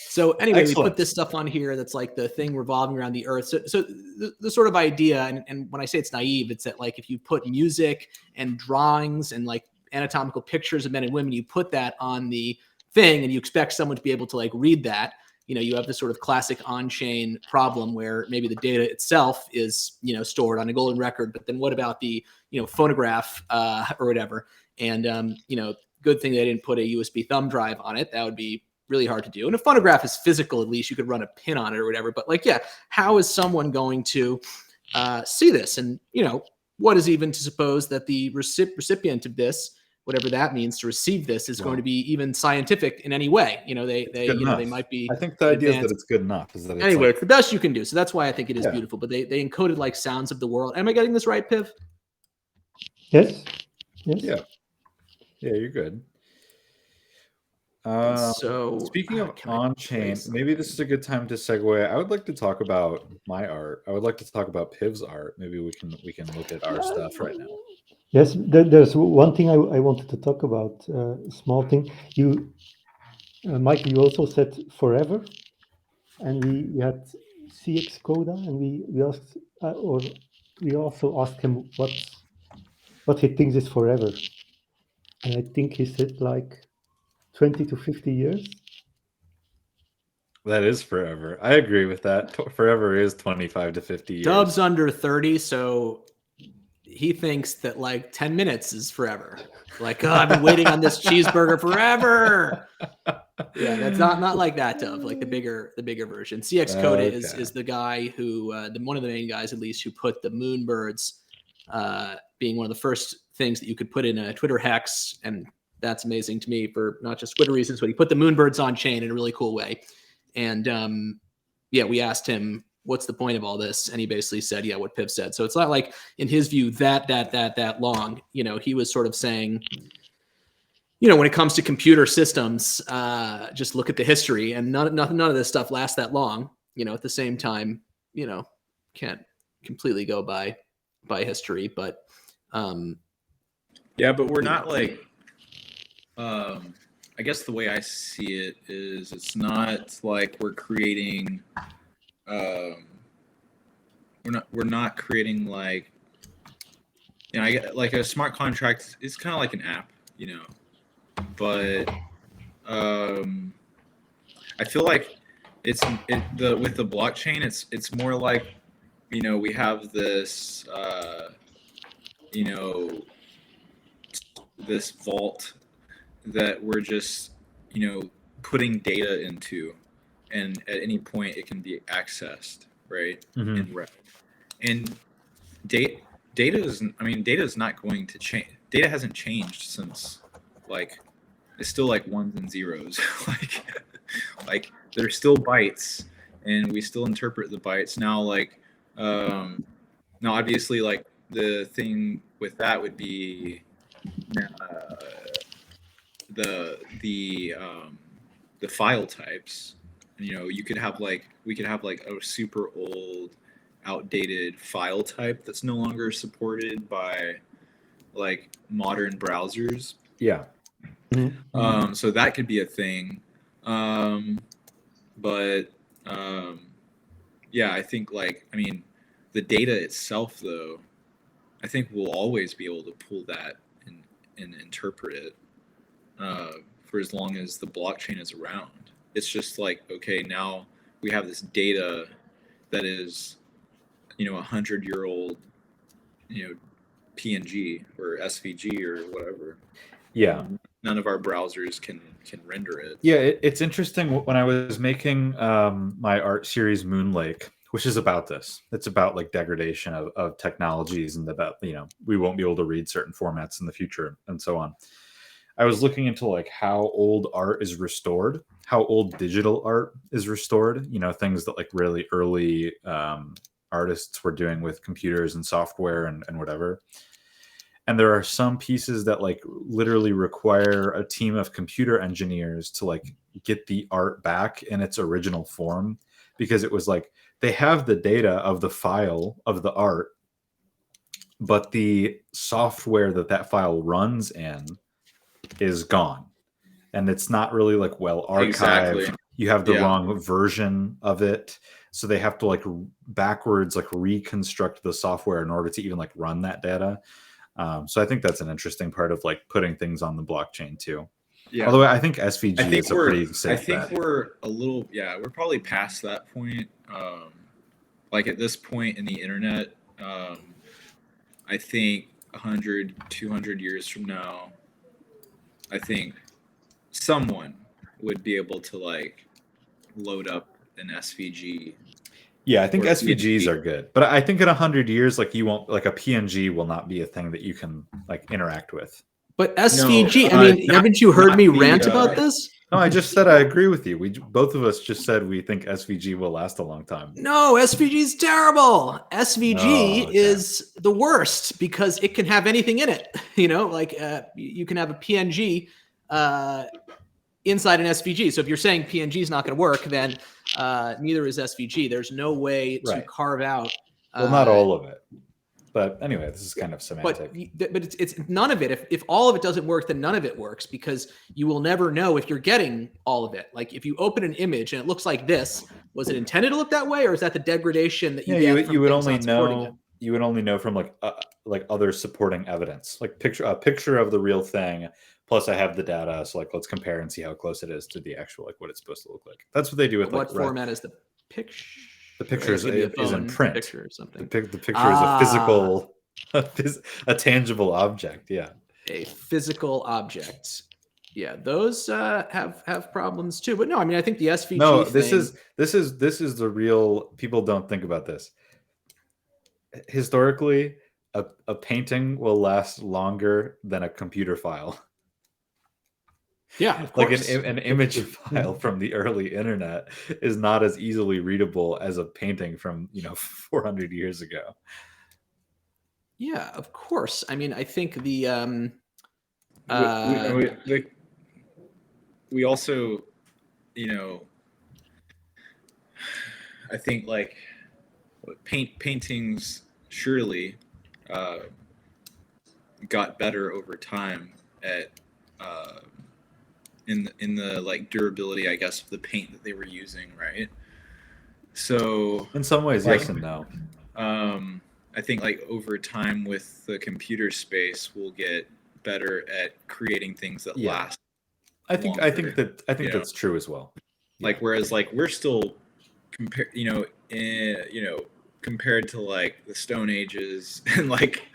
So anyway, we put this stuff on here that's like the thing revolving around the Earth. So the sort of idea, and when I say it's naive, it's that like if you put music and drawings and like anatomical pictures of men and women, you put that on the thing and you expect someone to be able to like read that. You have this sort of classic on-chain problem where maybe the data itself is, stored on a golden record, but then what about the, phonograph or whatever? And, good thing they didn't put a USB thumb drive on it. That would be really hard to do. And a phonograph is physical, at least you could run a pin on it or whatever. But like, yeah, how is someone going to see this? And, what is even to suppose that the recipient of this, whatever that means, to receive this is going to be even scientific in any way. They might be. I think the idea is that it's good enough. Is that anyway, it's the best you can do. So that's why I think it is beautiful. But they encoded like sounds of the world. Am I getting this right, Piv? Yes. Yeah, you're good. So speaking of on-chain, maybe this is a good time to segue. I would like to talk about my art. I would like to talk about Piv's art. Maybe we can look at our stuff right now. Yes, there's one thing I wanted to talk about. Small thing. You, Mike, you also said forever, and we had CX Coda, and we asked, or we also asked him what he thinks is forever, and I think he said like 20 to 50 years. That is forever. I agree with that. Forever is 25 to 50 years. Dub's under 30, so he thinks that like 10 minutes is forever. Like, I've been waiting on this cheeseburger forever. Yeah, that's not like that, Dub. Like the bigger version. CX Coda is the guy who, one of the main guys at least, who put the moonbirds being one of the first things that you could put in a Twitter hex, and that's amazing to me for not just Twitter reasons, but he put the moonbirds on chain in a really cool way. And we asked him, what's the point of all this? And he basically said, what Piv said. So it's not like, in his view, that long. He was sort of saying, when it comes to computer systems, just look at the history, and none of this stuff lasts that long. At the same time, can't completely go by history, but but we're not like, I guess the way I see it is, it's not like we're creating, we're not creating like, I get like a smart contract is kind of like an app, but I feel like with the blockchain, it's more like, we have this, this vault that we're just, putting data into, and at any point it can be accessed, right? Mm-hmm. And data is not going to change. Data hasn't changed since, like, it's still like ones and zeros. like there's still bytes, and we still interpret the bytes now. Like, now obviously, like the thing with that would be the file types. You could have we could have like a super old, outdated file type that's no longer supported by like modern browsers. Yeah. Mm-hmm. So that could be a thing. But yeah, I think like, I mean, the data itself, though, I think we'll always be able to pull that and interpret it for as long as the blockchain is around. It's just like, okay, now we have this data that is, 100-year-old, PNG or SVG or whatever. Yeah. None of our browsers can render it. Yeah, it's interesting. When I was making my art series Moon Lake, which is about this, it's about like degradation of technologies and about, we won't be able to read certain formats in the future and so on. I was looking into like how old art is restored, how old digital art is restored, things that like really early artists were doing with computers and software and whatever. And there are some pieces that like literally require a team of computer engineers to like get the art back in its original form, because it was like they have the data of the file of the art, but the software that file runs in is gone. And it's not really like well archived. Exactly. You have the wrong version of it. So they have to like backwards like reconstruct the software in order to even like run that data. So I think that's an interesting part of like putting things on the blockchain too. Yeah. Although I think SVG is a pretty safe bet. We're a little, we're probably past that point. Like at this point in the internet, I think 100, 200 years from now, I think someone would be able to like load up an SVG. Yeah, I think SVGs are good, but I think in 100 years, like you won't, like a PNG will not be a thing that you can like interact with. But SVG, I mean, haven't you heard me rant about this? No, I just said I agree with you. Both of us just said we think SVG will last a long time. No, SVG is terrible. SVG is the worst because it can have anything in it. Like you can have a PNG inside an SVG. So if you're saying PNG is not going to work, then neither is SVG. There's no way to carve out. Well, not all of it. But anyway, this is kind of semantic. But it's none of it. If all of it doesn't work, then none of it works, because you will never know if you're getting all of it. Like if you open an image and it looks like this, was it intended to look that way, or is that the degradation that you get from you would only know. You would only know from like other supporting evidence, like a picture of the real thing. Plus, I have the data, so like let's compare and see how close it is to the actual like what it's supposed to look like. That's what they do with what format is the picture? The picture is in print. Picture or something. The picture is a physical, a tangible object. Yeah, a physical object. Yeah, those have problems too. But no, I mean, I think the SVG. No, this is the real. People don't think about this. Historically, a painting will last longer than a computer file. Yeah, of like course. an image file from the early internet is not as easily readable as a painting from 400 years ago. Yeah, of course. I mean, I think the we also, I think like paintings surely got better over time at in the like durability, I guess, of the paint that they were using, right? So in some ways, yes and no. I think like over time with the computer space, we'll get better at creating things that last. I think that's true as well. Like whereas like we're still compared to like the Stone Ages and like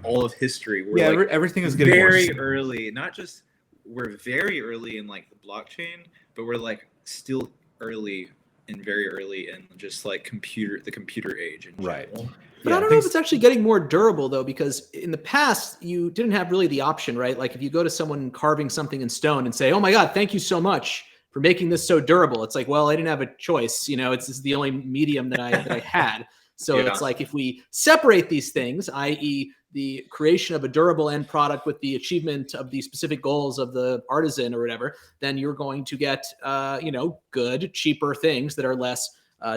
all of history. We're like everything is getting very early. Not just we're very early in like the blockchain, but we're like still early and very early in just like the computer age in general. But I don't know if it's actually getting more durable though, because in the past you didn't have really the option, right? Like if you go to someone carving something in stone and say, "Oh my God, thank you so much for making this so durable," it's like, well, I didn't have a choice. This is the only medium that I had. So it's like if we separate these things, i.e. the creation of a durable end product with the achievement of the specific goals of the artisan or whatever, then you're going to get, good, cheaper things that are less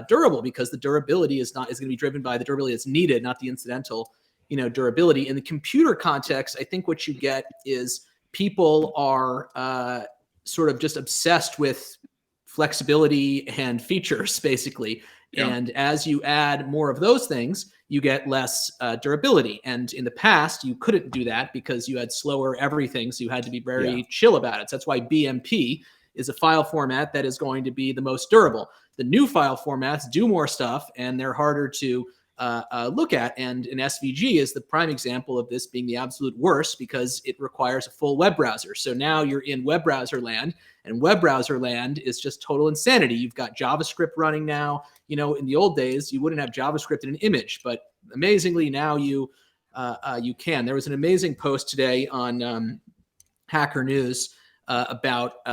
durable, because the durability is going to be driven by the durability that's needed, not the incidental, durability. In the computer context, I think what you get is people are sort of just obsessed with flexibility and features, basically. Yeah. And as you add more of those things, you get less durability. And in the past, you couldn't do that because you had slower everything. So you had to be very chill about it. So that's why BMP is a file format that is going to be the most durable. The new file formats do more stuff and they're harder to look at. And an SVG is the prime example of this being the absolute worst because it requires a full web browser. So now you're in web browser land, and web browser land is just total insanity. You've got JavaScript running now. You know, in the old days, you wouldn't have JavaScript in an image, but amazingly now you can. There was an amazing post today on Hacker News about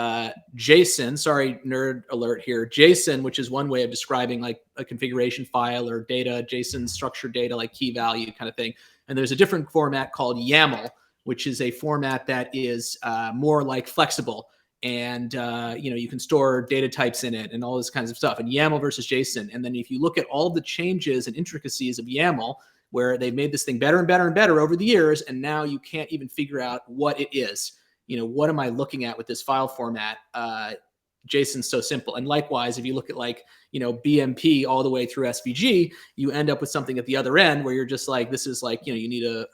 JSON. Sorry, nerd alert here. JSON, which is one way of describing like a configuration file or data, JSON structured data, like key value kind of thing. And there's a different format called YAML, which is a format that is more like flexible. And you can store data types in it and all this kinds of stuff. And YAML versus JSON. And then if you look at all the changes and intricacies of YAML, where they've made this thing better and better and better over the years, and now you can't even figure out what it is. What am I looking at with this file format? JSON's so simple. And likewise, if you look at BMP all the way through SVG, you end up with something at the other end where you're just like, this is like, you need a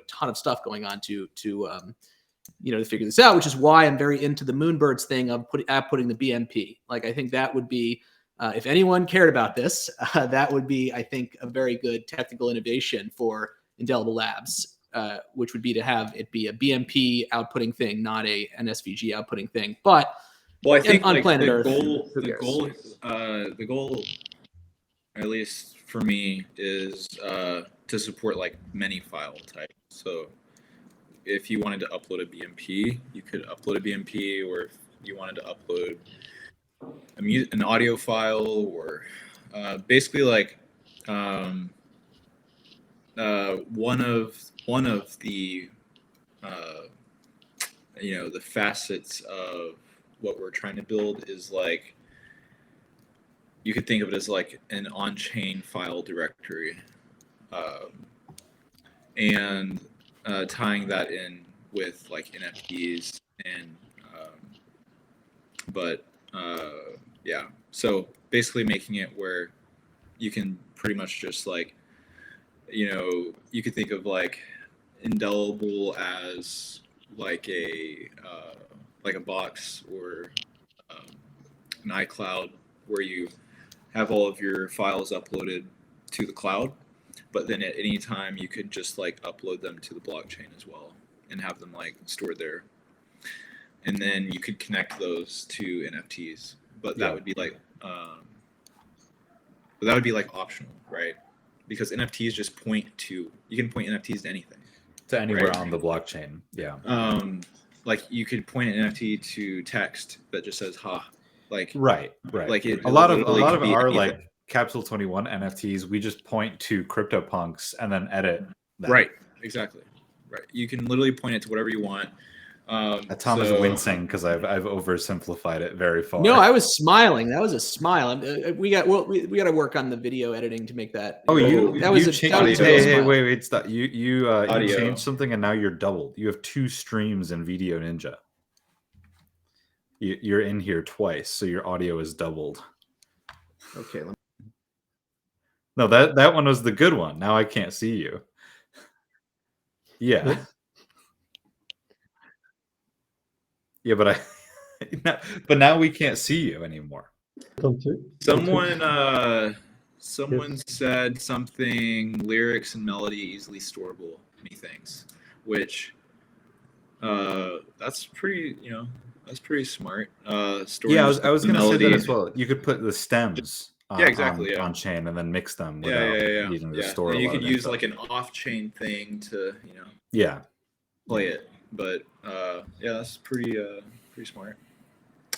ton of stuff going on to figure this out, which is why I'm very into the Moonbirds thing of putting the BMP. Like, I think that would be, if anyone cared about this, that would be, I think, a very good technical innovation for Indelible Labs. Which would be to have it be a BMP outputting thing, not an SVG outputting thing. But I think on planet the Earth, the goal, at least for me, is to support like many file types. So if you wanted to upload a BMP, you could upload a BMP, or if you wanted to upload an audio file, or basically like one of the the facets of what we're trying to build is like, you could think of it as like an on-chain file directory, and tying that in with like NFTs and so basically making it where you can pretty much just like, you could think of like Indelible as like a box, or an iCloud, where you have all of your files uploaded to the cloud, but then at any time you could just like upload them to the blockchain as well and have them like stored there, and then you could connect those to NFTs. But that would be like optional, right? Because NFTs just you can point NFTs to anything. To anywhere right? On the blockchain, yeah. Like you could point an NFT to text that just says "ha," like right. Like a lot of our anything. like Capsule 21 NFTs, we just point to CryptoPunks and then edit that. Right, exactly. Right, you can literally point it to whatever you want. Tom is wincing because I've oversimplified it very far. No, I was smiling. That was a smile. We got to work on the video editing to make that. Oh, wait, stop. You changed something and now you're doubled. You have 2 streams in Video Ninja. You're in here twice, so your audio is doubled. Okay. No, that one was the good one. Now I can't see you. Yeah. Yeah, but now we can't see you anymore. Someone said something, lyrics and melody easily storable, methinks, which that's pretty smart. Yeah, I was going to say that as well. You could put the stems on chain and then mix them without needing to store. And you could use like an off-chain thing to play it. But that's pretty smart.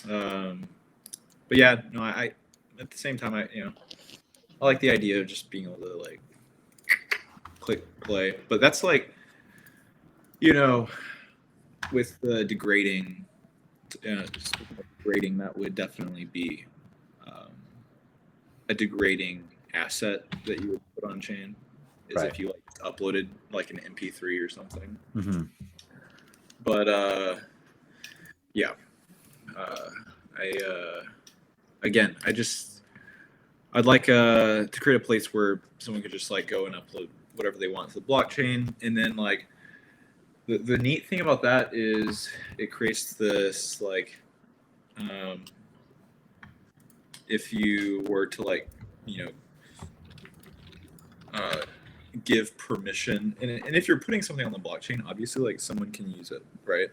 But yeah, no, I at the same time I like the idea of just being able to like click play. But that's like, with the degrading, that would definitely be a degrading asset that you would put on chain. Is if you like uploaded like an MP3 or something. Mm-hmm. But I'd like to create a place where someone could just like go and upload whatever they want to the blockchain, and then like the neat thing about that is it creates this like if you were to like give permission, and if you're putting something on the blockchain, obviously like someone can use it, right?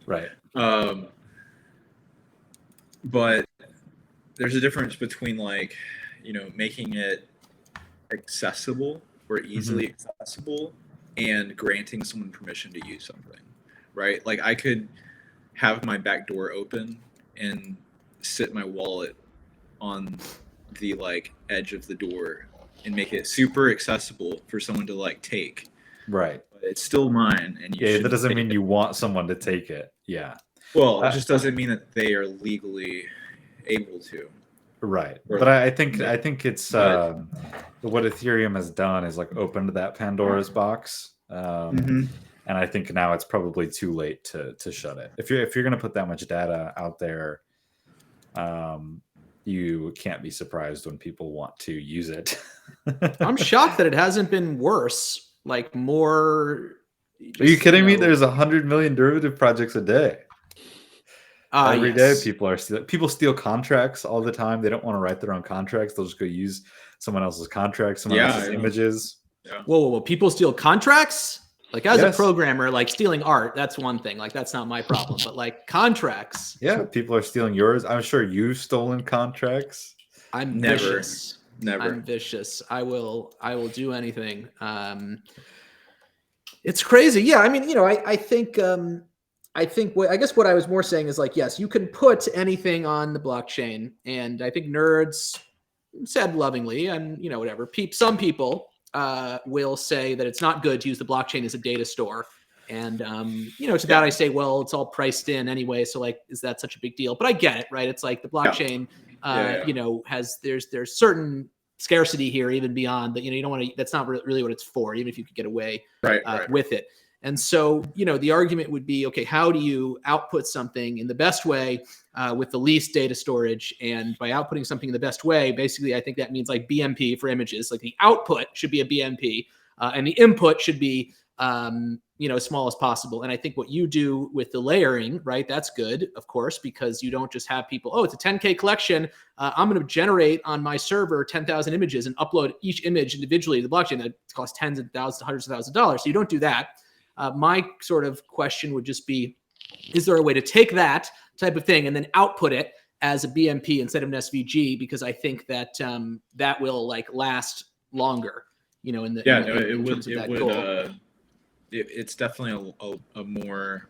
Right. But there's a difference between like making it accessible or easily accessible and granting someone permission to use something, right? Like I could have my back door open and sit my wallet on the like edge of the door and make it super accessible for someone to like take. Right. But it's still mine, and that doesn't mean you want someone to take it. Yeah. Well, it just doesn't mean that they are legally able to. Right. But I think it's what Ethereum has done is like opened that Pandora's box. And I think now it's probably too late to shut it. If you're going to put that much data out there, you can't be surprised when people want to use it. I'm shocked that it hasn't been worse. Like more. Are you kidding me? There's 100 million derivative projects a day. Every day people steal contracts all the time. They don't want to write their own contracts. They'll just go use someone else's contracts, someone else's images. Yeah. Whoa. People steal contracts? Like as a programmer, like stealing art, that's one thing. Like that's not my problem. But like contracts. Yeah, people are stealing yours. I'm sure you've stolen contracts. I'm vicious. Never. I'm vicious. I will do anything. It's crazy. Yeah. I mean, I think I guess what I was more saying is like, yes, you can put anything on the blockchain. And I think nerds said lovingly, and whatever. Some people will say that it's not good to use the blockchain as a data store. And, to that I say, well, it's all priced in anyway. So like, is that such a big deal? But I get it, right? It's like the blockchain, there's certain scarcity here, even beyond that, you don't want to, that's not really what it's for, even if you could get away with it. And so, the argument would be, okay, how do you output something in the best way with the least data storage? And by outputting something in the best way, basically, I think that means like BMP for images. Like the output should be a BMP and the input should be, as small as possible. And I think what you do with the layering, right, that's good, of course, because you don't just have people, oh, it's a 10K collection. I'm going to generate on my server 10,000 images and upload each image individually to the blockchain. That costs tens of thousands, hundreds of thousands of dollars. So you don't do that. My sort of question would just be, is there a way to take that type of thing and then output it as a BMP instead of an SVG? Because I think that that will like last longer, it's definitely a more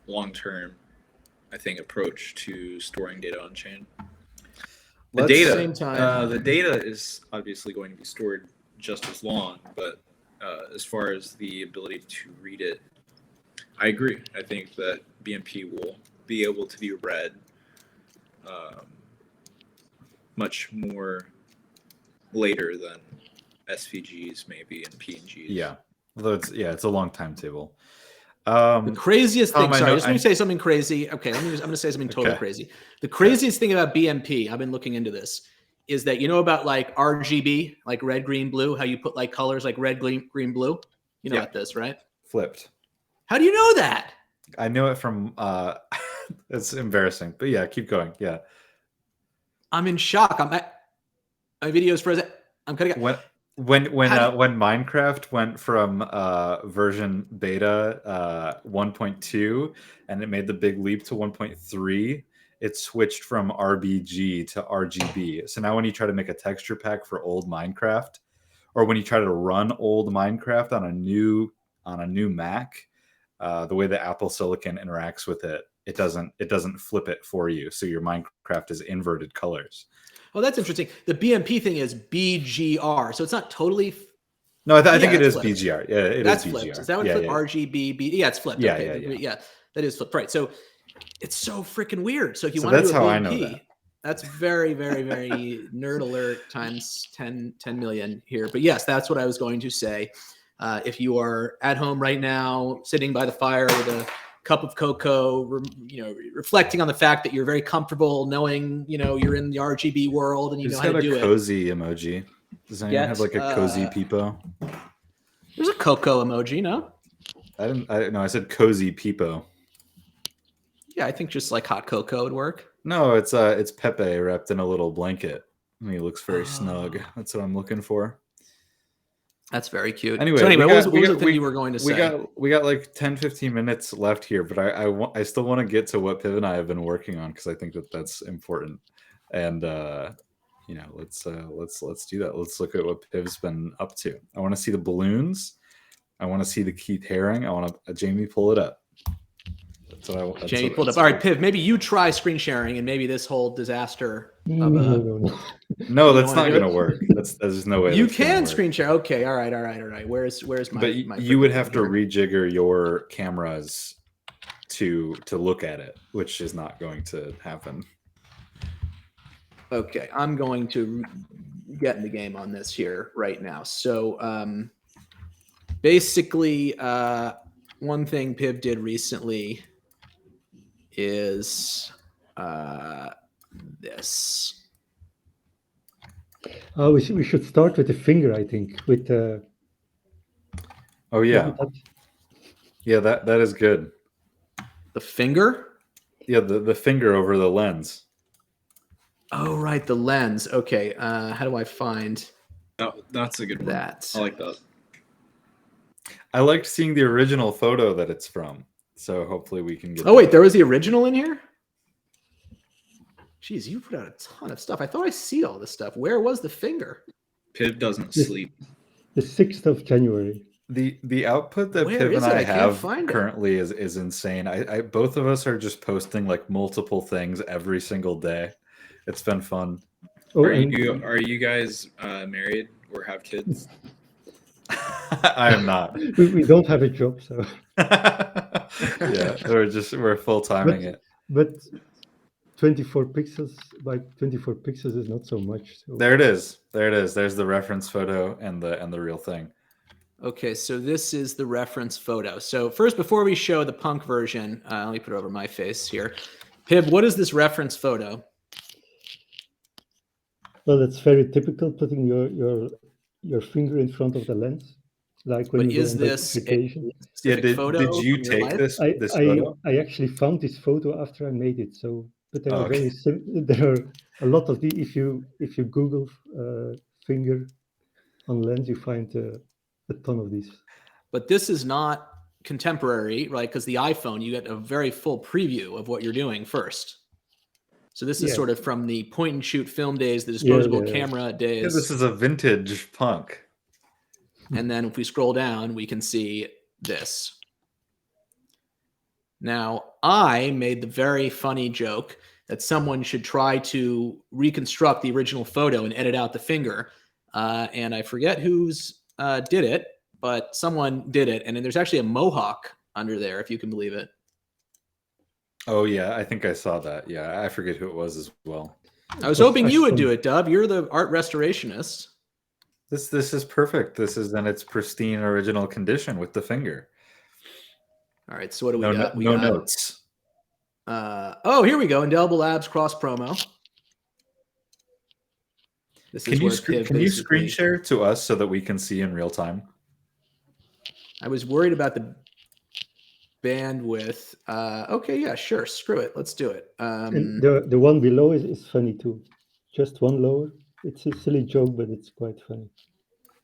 long-term, I think, approach to storing data on chain. The data is obviously going to be stored just as long, but as far as the ability to read it, I agree. I think that BMP will be able to be read much more later than SVGs maybe and PNGs. Yeah, although it's a long timetable. The craziest thing. Sorry, just let me say something crazy. Okay, I'm going to say something totally crazy. The craziest thing about BMP, I've been looking into this, is that about like RGB, like red, green, blue, how you put like colors like red, green, blue. You know about this, right? Flipped. How do you know that? I know it from it's embarrassing, but yeah, keep going. Yeah. I'm in shock. My video's frozen. I'm cutting out. When Minecraft went from version beta 1.2 and it made the big leap to 1.3, it switched from RBG to RGB. So now when you try to make a texture pack for old Minecraft, or when you try to run old Minecraft on a new Mac, the way the Apple Silicon interacts with it, it doesn't flip it for you. So your Minecraft is inverted colors. Oh, that's interesting. The BMP thing is BGR, so it's not totally. No, I think it is flipped. BGR. Yeah, that's is BGR. Flipped. Is that what flipped? RGB? Yeah, it's flipped. Yeah, okay. Yeah, that is flipped. Right. So it's so freaking weird. So if you so want to do a BMP, I know that. That's very, very, very nerd alert times 10 million here. But yes, that's what I was going to say. If you are at home right now, sitting by the fire with a cup of cocoa, reflecting on the fact that you're very comfortable knowing, you're in the RGB world and you know how to do it. Cozy emoji. Does anyone have like a cozy peepo? There's a cocoa emoji, no? I said cozy peepo. Yeah, I think just like hot cocoa would work. No, it's Pepe wrapped in a little blanket. And he looks very snug. That's what I'm looking for. That's very cute. Anyway, what was the thing you were going to say? We got like 10-15 minutes left here, but I still want to get to what Piv and I have been working on because I think that's important. And let's do that. Let's look at what Piv's been up to. I want to see the balloons. I want to see the Keith Haring. I want to Jamie pull it up. Jamie pulled up. All right, Piv, maybe you try screen sharing and maybe this whole disaster. No, that's not going to work. There's no way. You can screen share. Okay. All right. Where's my? But you would have to rejigger your cameras to look at it, which is not going to happen. Okay, I'm going to get in the game on this here right now. So basically, one thing Piv did recently is this. Oh, we should start with the finger, I think. With oh yeah, yeah, that is good. The finger? Yeah, the finger over the lens. Oh right, the lens. Okay, how do I find? Oh, that's a good one. That I like that. I liked seeing the original photo that it's from. So hopefully we can get. Oh wait, there was the original in here. Jeez, you put out a ton of stuff. I thought I see all this stuff. Where was the finger? Piv doesn't sleep. The 6th of January. The output that Piv and I have currently is insane. I both of us are just posting like multiple things every single day. It's been fun. Oh, are you guys married or have kids? I am not. We don't have a job, so. Yeah, we're full timing it. But 24 pixels by 24 pixels is not so much. So. There it is. There's the reference photo and the real thing. Okay, so this is the reference photo. So first, before we show the punk version, let me put it over my face here. Piv, what is this reference photo? Well, it's very typical putting your finger in front of the lens, like when you go on vacation. Did you take this photo? I actually found this photo after I made it. So, but there are there are a lot of the if you Google finger on lens, you find a ton of these. But this is not contemporary, right? Because the iPhone, you get a very full preview of what you're doing first. So this is sort of from the point and shoot film days, the disposable camera days. Yeah, this is a vintage punk. And then if we scroll down, we can see this. Now, I made the very funny joke that someone should try to reconstruct the original photo and edit out the finger. And I forget who's did it, but someone did it. And then there's actually a mohawk under there, if you can believe it. Oh, yeah, I think I saw that. Yeah, I forget who it was as well. I was hoping you would do it, Dub. You're the art restorationist. This is perfect. This is in its pristine original condition with the finger. All right, so what do we got? No notes. Oh, here we go. Indelible Labs cross promo. Can you screen share to us so that we can see in real time? I was worried about the bandwidth. Okay, yeah, sure. Screw it. Let's do it. And the one below is funny too. Just one lower. It's a silly joke, but it's quite funny.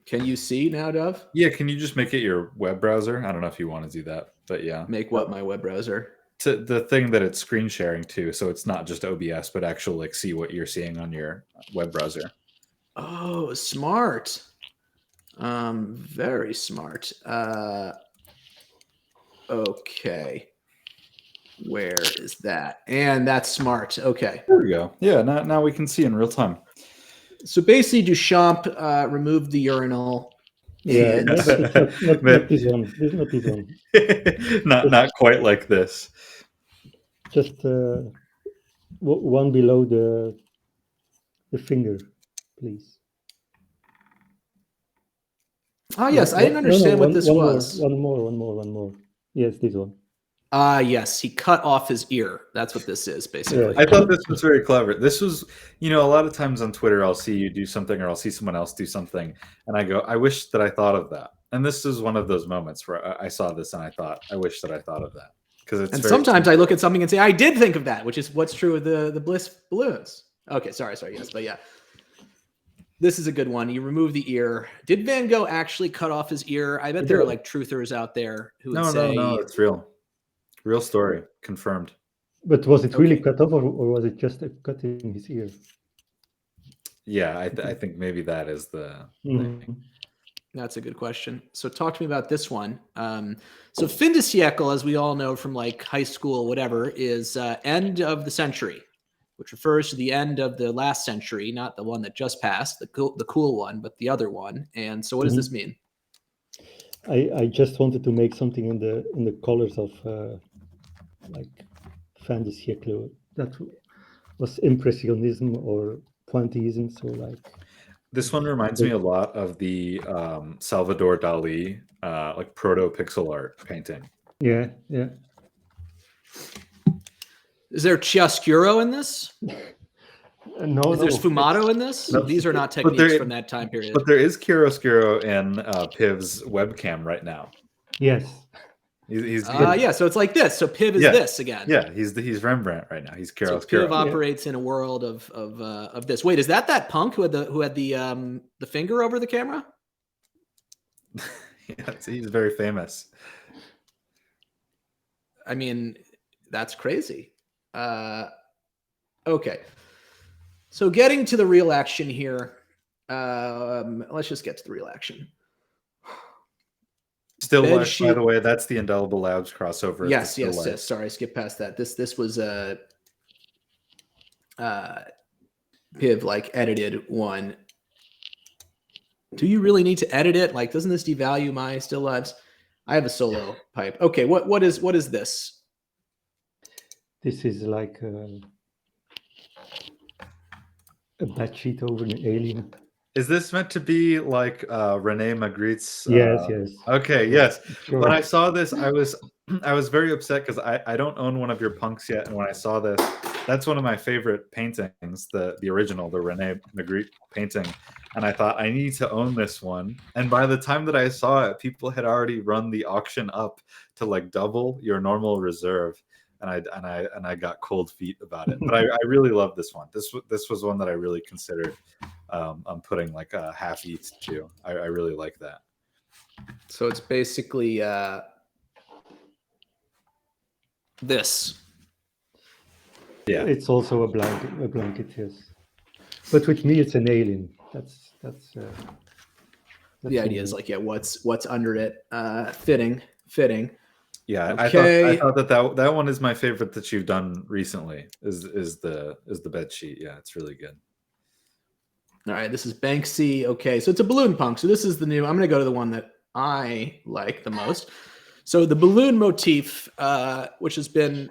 Can you see now, Dove? Yeah, can you just make it your web browser? I don't know if you want to do that, but yeah. Make what my web browser? To the thing that it's screen sharing to, so it's not just OBS, but actually like see what you're seeing on your web browser. Oh, smart. Very smart. Okay. Where is that? And that's smart. Okay. There we go. Yeah, now we can see in real time. So basically, Duchamp removed the urinal. Yeah, not this one. This is not this one. not quite like this. Just one below the finger, please. Oh yes, I didn't understand what this was. One more. Yes, this one. Yes, he cut off his ear. That's what this is, basically. I thought this was very clever. This was, a lot of times on Twitter, I'll see you do something or I'll see someone else do something, and I go, I wish that I thought of that. And this is one of those moments where I saw this and I thought, I wish that I thought of that. And sometimes I look at something and say, I did think of that, which is what's true of the Bliss balloons. Okay, sorry, yes, but yeah. This is a good one. You remove the ear. Did Van Gogh actually cut off his ear? I bet there are like truthers out there who would say... No, it's real. Real story, confirmed. But was it really cut off, or was it just a cut in his ear? Yeah, I think maybe that is the thing. That's a good question. So talk to me about this one. So fin de siècle, as we all know from like high school, whatever, is end of the century, which refers to the end of the last century, not the one that just passed, the cool one, but the other one. And so what does this mean? I just wanted to make something in the colors of like fin de siècle. That was Impressionism or Pointillism. So like this one reminds me a lot of the Salvador Dali like proto pixel art painting. Yeah. Is there chiaroscuro in this? No, There's sfumato in this? No, these are not techniques from that time period. But there is chiaroscuro in Piv's webcam right now. Yes. Yeah, so it's like this. So Piv is this again. Yeah, he's Rembrandt right now. He's chiaroscuro. So Piv operates in a world of this. Wait, is that punk who had the finger over the camera? Yes, he's very famous. I mean, that's crazy. Okay. So getting to the real action here. Let's just get to the real action. Still life, by the way, that's the Indelible Labs crossover. Yes. Sorry, I skipped past that. This was Piv like edited one. Do you really need to edit it? Like, doesn't this devalue my still lives? I have a solo pipe. Okay, what is this? This is like a bed sheet over an alien. Is this meant to be like Rene Magritte's? Yes. Okay, yes. Sure. When I saw this, I was very upset because I don't own one of your punks yet, and when I saw this, that's one of my favorite paintings, the original, the Rene Magritte painting, and I thought I need to own this one. And by the time that I saw it, people had already run the auction up to like double your normal reserve. And I got cold feet about it, but I really love this one. This was one that I really considered I'm putting like a half each to. I really like that. So it's basically this. Yeah, it's also a blanket, yes. But with me, it's an alien. That's the idea is like, yeah, what's under it? Fitting. Yeah, okay. I thought that one is my favorite that you've done recently. Is the bed sheet? Yeah, it's really good. All right, this is Banksy. Okay, so it's a balloon punk. So this is the new. I'm going to go to the one that I like the most. So the balloon motif, which has been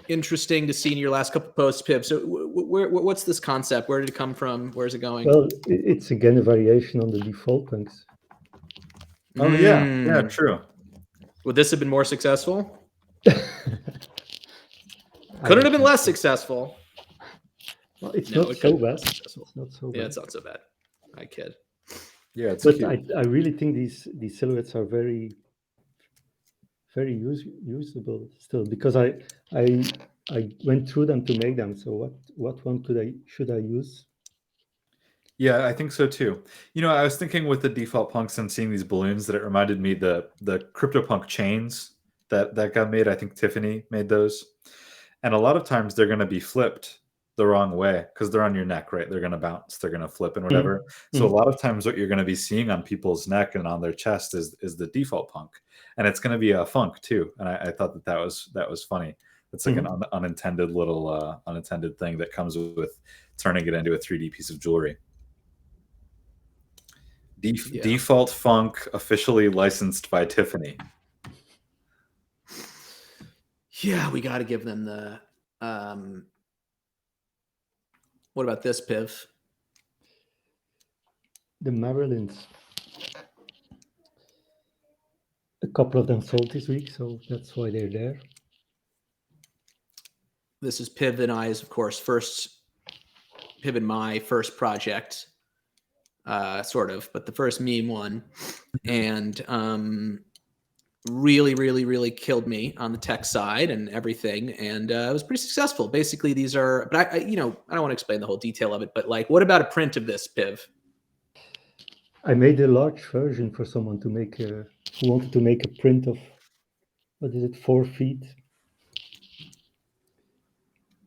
interesting to see in your last couple of posts, Piv. So what's this concept? Where did it come from? Where's it going? Well, it's again a variation on the default punks. Oh yeah, true. Would this have been more successful? Could it have been less successful? Well, it's not so bad. It's not so bad. Yeah, it's not so bad. I kid. Yeah, it's but I really think these silhouettes are very, very usable still, because I went through them to make them. So what one should I use? Yeah, I think so too. I was thinking with the default punks and seeing these balloons that it reminded me the CryptoPunk chains that got made. I think Tiffany made those, and a lot of times they're going to be flipped the wrong way because they're on your neck, right? They're going to bounce, they're going to flip and whatever. Mm-hmm. So a lot of times what you're going to be seeing on people's neck and on their chest is the default punk, and it's going to be a funk too. And I thought that was funny. It's like an unintended little unintended thing that comes with turning it into a 3D piece of jewelry. Default funk, officially licensed by Tiffany. Yeah, we got to give them the. What about this, Piv? The Marilyns. A couple of them sold this week, so that's why they're there. This is Piv and I's, of course, Piv and my first project, sort of, but the first meme one, and really, really, really killed me on the tech side and everything, and it was pretty successful. Basically, these are, but I don't want to explain the whole detail of it, but like, what about a print of this, Piv? I made a large version for someone to make who wanted to make a print of, what is it, 4 feet?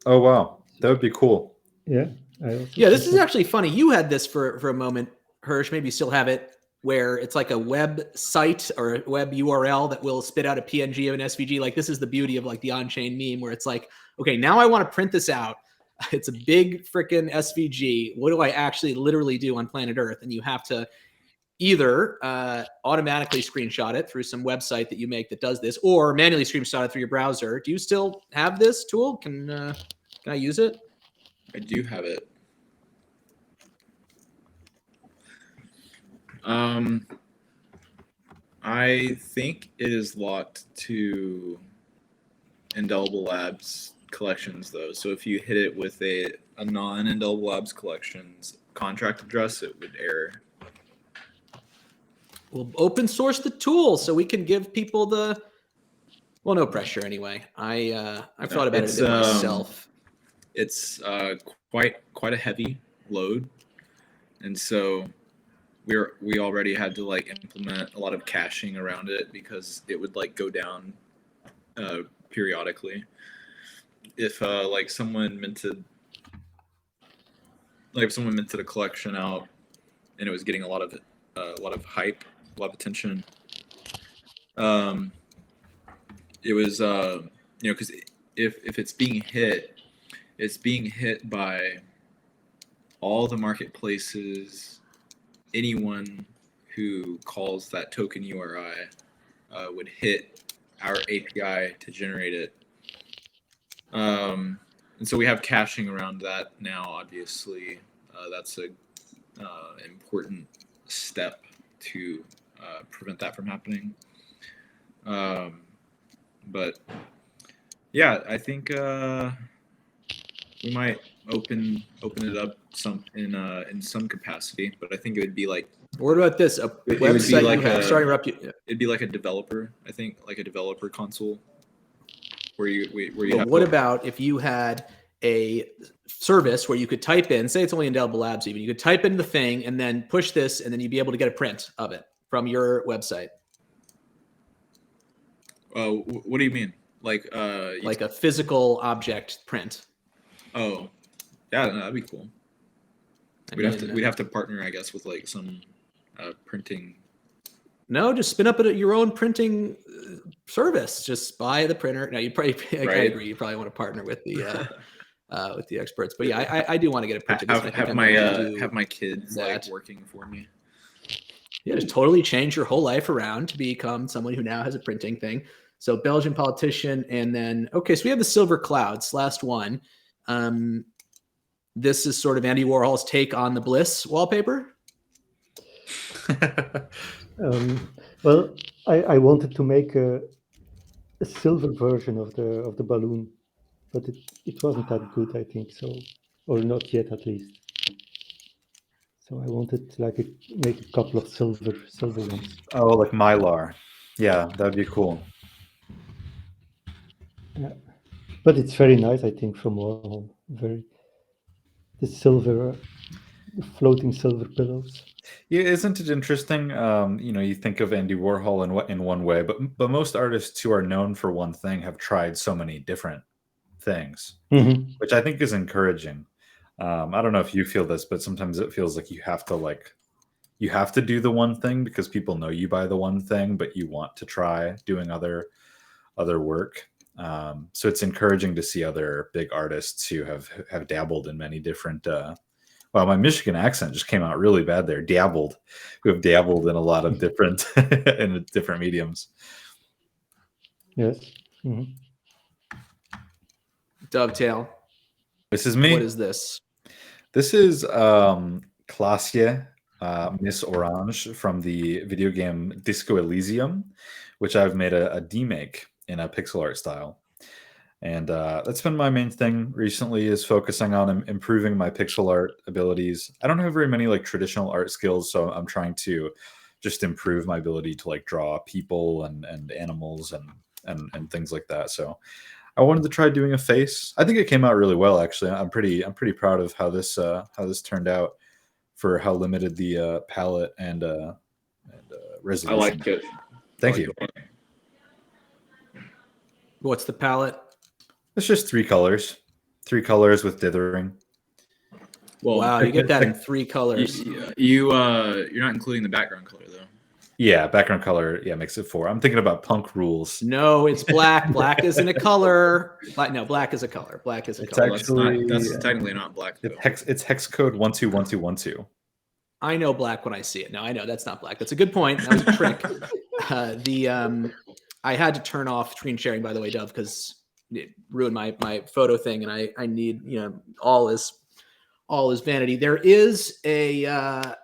Oh wow, that would be cool. Yeah. Yeah, this is actually funny. You had this for a moment, Hirsch. Maybe you still have it, where it's like a web site or a web URL that will spit out a PNG of an SVG. Like, this is the beauty of like the on-chain meme, where it's like, okay, now I want to print this out. It's a big freaking SVG. What do I actually literally do on planet Earth? And you have to either automatically screenshot it through some website that you make that does this, or manually screenshot it through your browser. Do you still have this tool? Can I use it? I do have it. I think it is locked to Indelible Labs collections, though. So if you hit it with a non-Indelible Labs collections contract address, it would error. We'll open source the tool so we can give people the, well, no pressure anyway. I've thought about it a bit myself. It's quite a heavy load, and so we already had to like implement a lot of caching around it because it would like go down periodically. If like someone minted a collection out and it was getting a lot of hype, a lot of attention, it was because if it's being hit, it's being hit by all the marketplaces. Anyone who calls that token URI would hit our API to generate it. And so we have caching around that now, obviously. That's a important step to prevent that from happening. But yeah, I think we might open it up in some capacity, but I think it would be like. What about this? A website like you have? Sorry to interrupt you. It'd be like a developer. I think like a developer console, where you. What about if you had a service where you could type in, say it's only Indelible Labs, even you could type in the thing and then push this, and then you'd be able to get a print of it from your website. What do you mean? Like a physical object print. Oh, yeah, no, that'd be cool. We'd have to partner, I guess, with like some printing. No, just spin up your own printing service. Just buy the printer. No, you probably. Right. I agree. You probably want to partner with the experts. But yeah, I do want to get it printed. Have my kids like working for me. Yeah, just totally change your whole life around to become someone who now has a printing thing. So Belgian politician, and then so we have the Silver Clouds, last one. This is sort of Andy Warhol's take on the Bliss wallpaper. Well, I wanted to make a silver version of the balloon, but it wasn't that good, I think so, or not yet at least. So I wanted to make a couple of silver ones. Oh, like Mylar. Yeah, that'd be cool. Yeah, but it's very nice, I think, from Warhol. The silver, the floating silver pillows. Yeah, isn't it interesting? You think of Andy Warhol in one way, but most artists who are known for one thing have tried so many different things, which I think is encouraging. I don't know if you feel this, but sometimes it feels like you have to do the one thing because people know you by the one thing, but you want to try doing other work. So it's encouraging to see other big artists who have dabbled in many different. Wow, my Michigan accent just came out really bad there. Who have dabbled in a lot of different mediums. Yes. Dovetail. This is me. What is this? This is Klasje Miss Orange from the video game Disco Elysium, which I've made a demake in a pixel art style. And that's been my main thing recently, is focusing on improving my pixel art abilities. I don't have very many like traditional art skills, so I'm trying to just improve my ability to like draw people and animals and things like that. So I wanted to try doing a face. I think it came out really well, actually. I'm pretty proud of how this turned out for how limited the palette and resolution. I like it. Thank you. What's the palette? It's just 3 colors. 3 colors with dithering. Well, wow, you get that in 3 colors. You're not including the background color though. Yeah, background color. Yeah, makes it 4. I'm thinking about punk rules. No, it's black. Black isn't a color. No, black is a color. Black is a color. Actually, that's technically not black. Though. It's hex code 121212. I know black when I see it. No, I know that's not black. That's a good point. That was a trick. I had to turn off screen sharing, by the way, Dove, because it ruined my photo thing, and I need, all is vanity. There is a I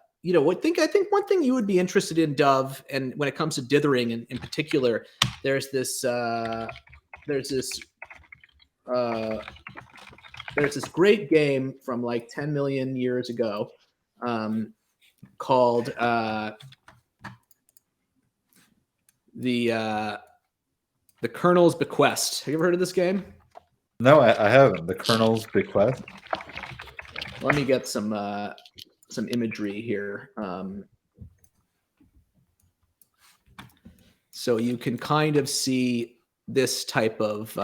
think one thing you would be interested in, Dove, and when it comes to dithering in particular, there's this great game from like 10 million years ago called The Colonel's Bequest. Have you ever heard of this game? No, I haven't. The Colonel's Bequest. Let me get some imagery here, so you can kind of see this type of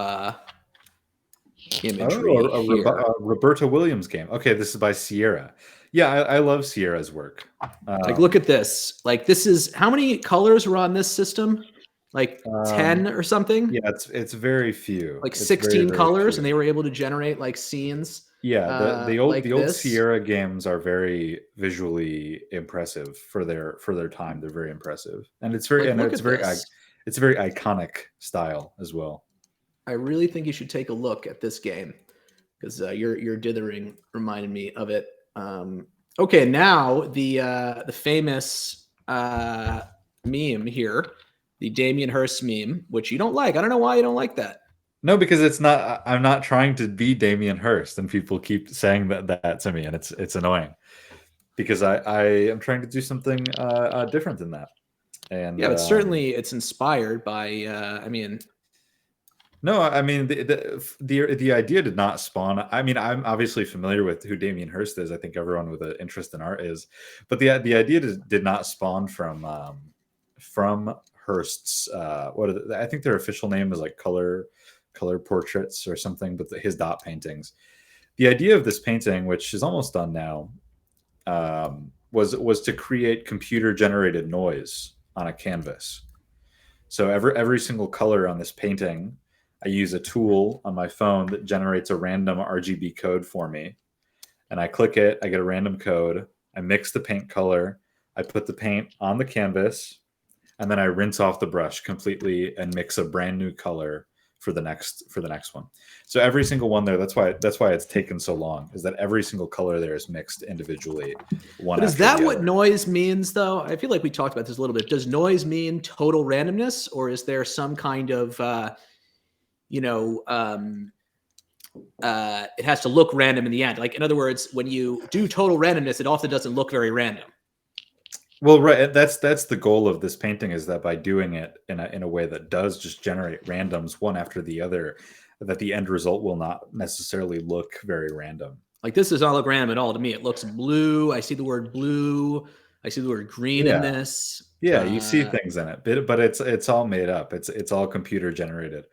imagery. A Roberta Williams game. Okay, this is by Sierra. Yeah, I love Sierra's work. Like, look at this. Like, this is how many colors were on this system? Like 10 or something? Yeah, it's very few. Like it's 16 very colors, few. And they were able to generate like scenes. Yeah, the old this. Sierra games are very visually impressive for their time. They're very impressive, and it's very it's a very iconic style as well. I really think you should take a look at this game, because your dithering reminded me of it. Okay, now the famous meme here, the Damien Hirst meme, which you don't like. I don't know why you don't like that. No, because it's not. I'm not trying to be Damien Hirst, and people keep saying that to me, and it's annoying, because I am trying to do something different than that. And yeah, but certainly it's inspired by. No, I mean the idea did not spawn. I mean, I'm obviously familiar with who Damien Hirst is. I think everyone with an interest in art is, but the idea did not spawn from Hirst's. I think their official name is like color portraits or something, but his dot paintings. The idea of this painting, which is almost done now, was to create computer generated noise on a canvas. So every single color on this painting, I use a tool on my phone that generates a random RGB code for me, and I click it, I get a random code, I mix the paint color, I put the paint on the canvas, and then I rinse off the brush completely and mix a brand new color for the next one. So every single one there, that's why it's taken so long, is that every single color there is mixed individually. But is that what noise means, though? I feel like we talked about this a little bit. Does noise mean total randomness, or is there some kind of it has to look random in the end? Like, in other words, when you do total randomness, it often doesn't look very random. Well, right. That's the goal of this painting, is that by doing it in a way that does just generate randoms one after the other, that the end result will not necessarily look very random. Like, this does not look random at all to me. It looks blue. I see the word blue. I see the word green in this. Yeah, you see things in it, but it's all made up. It's all computer generated,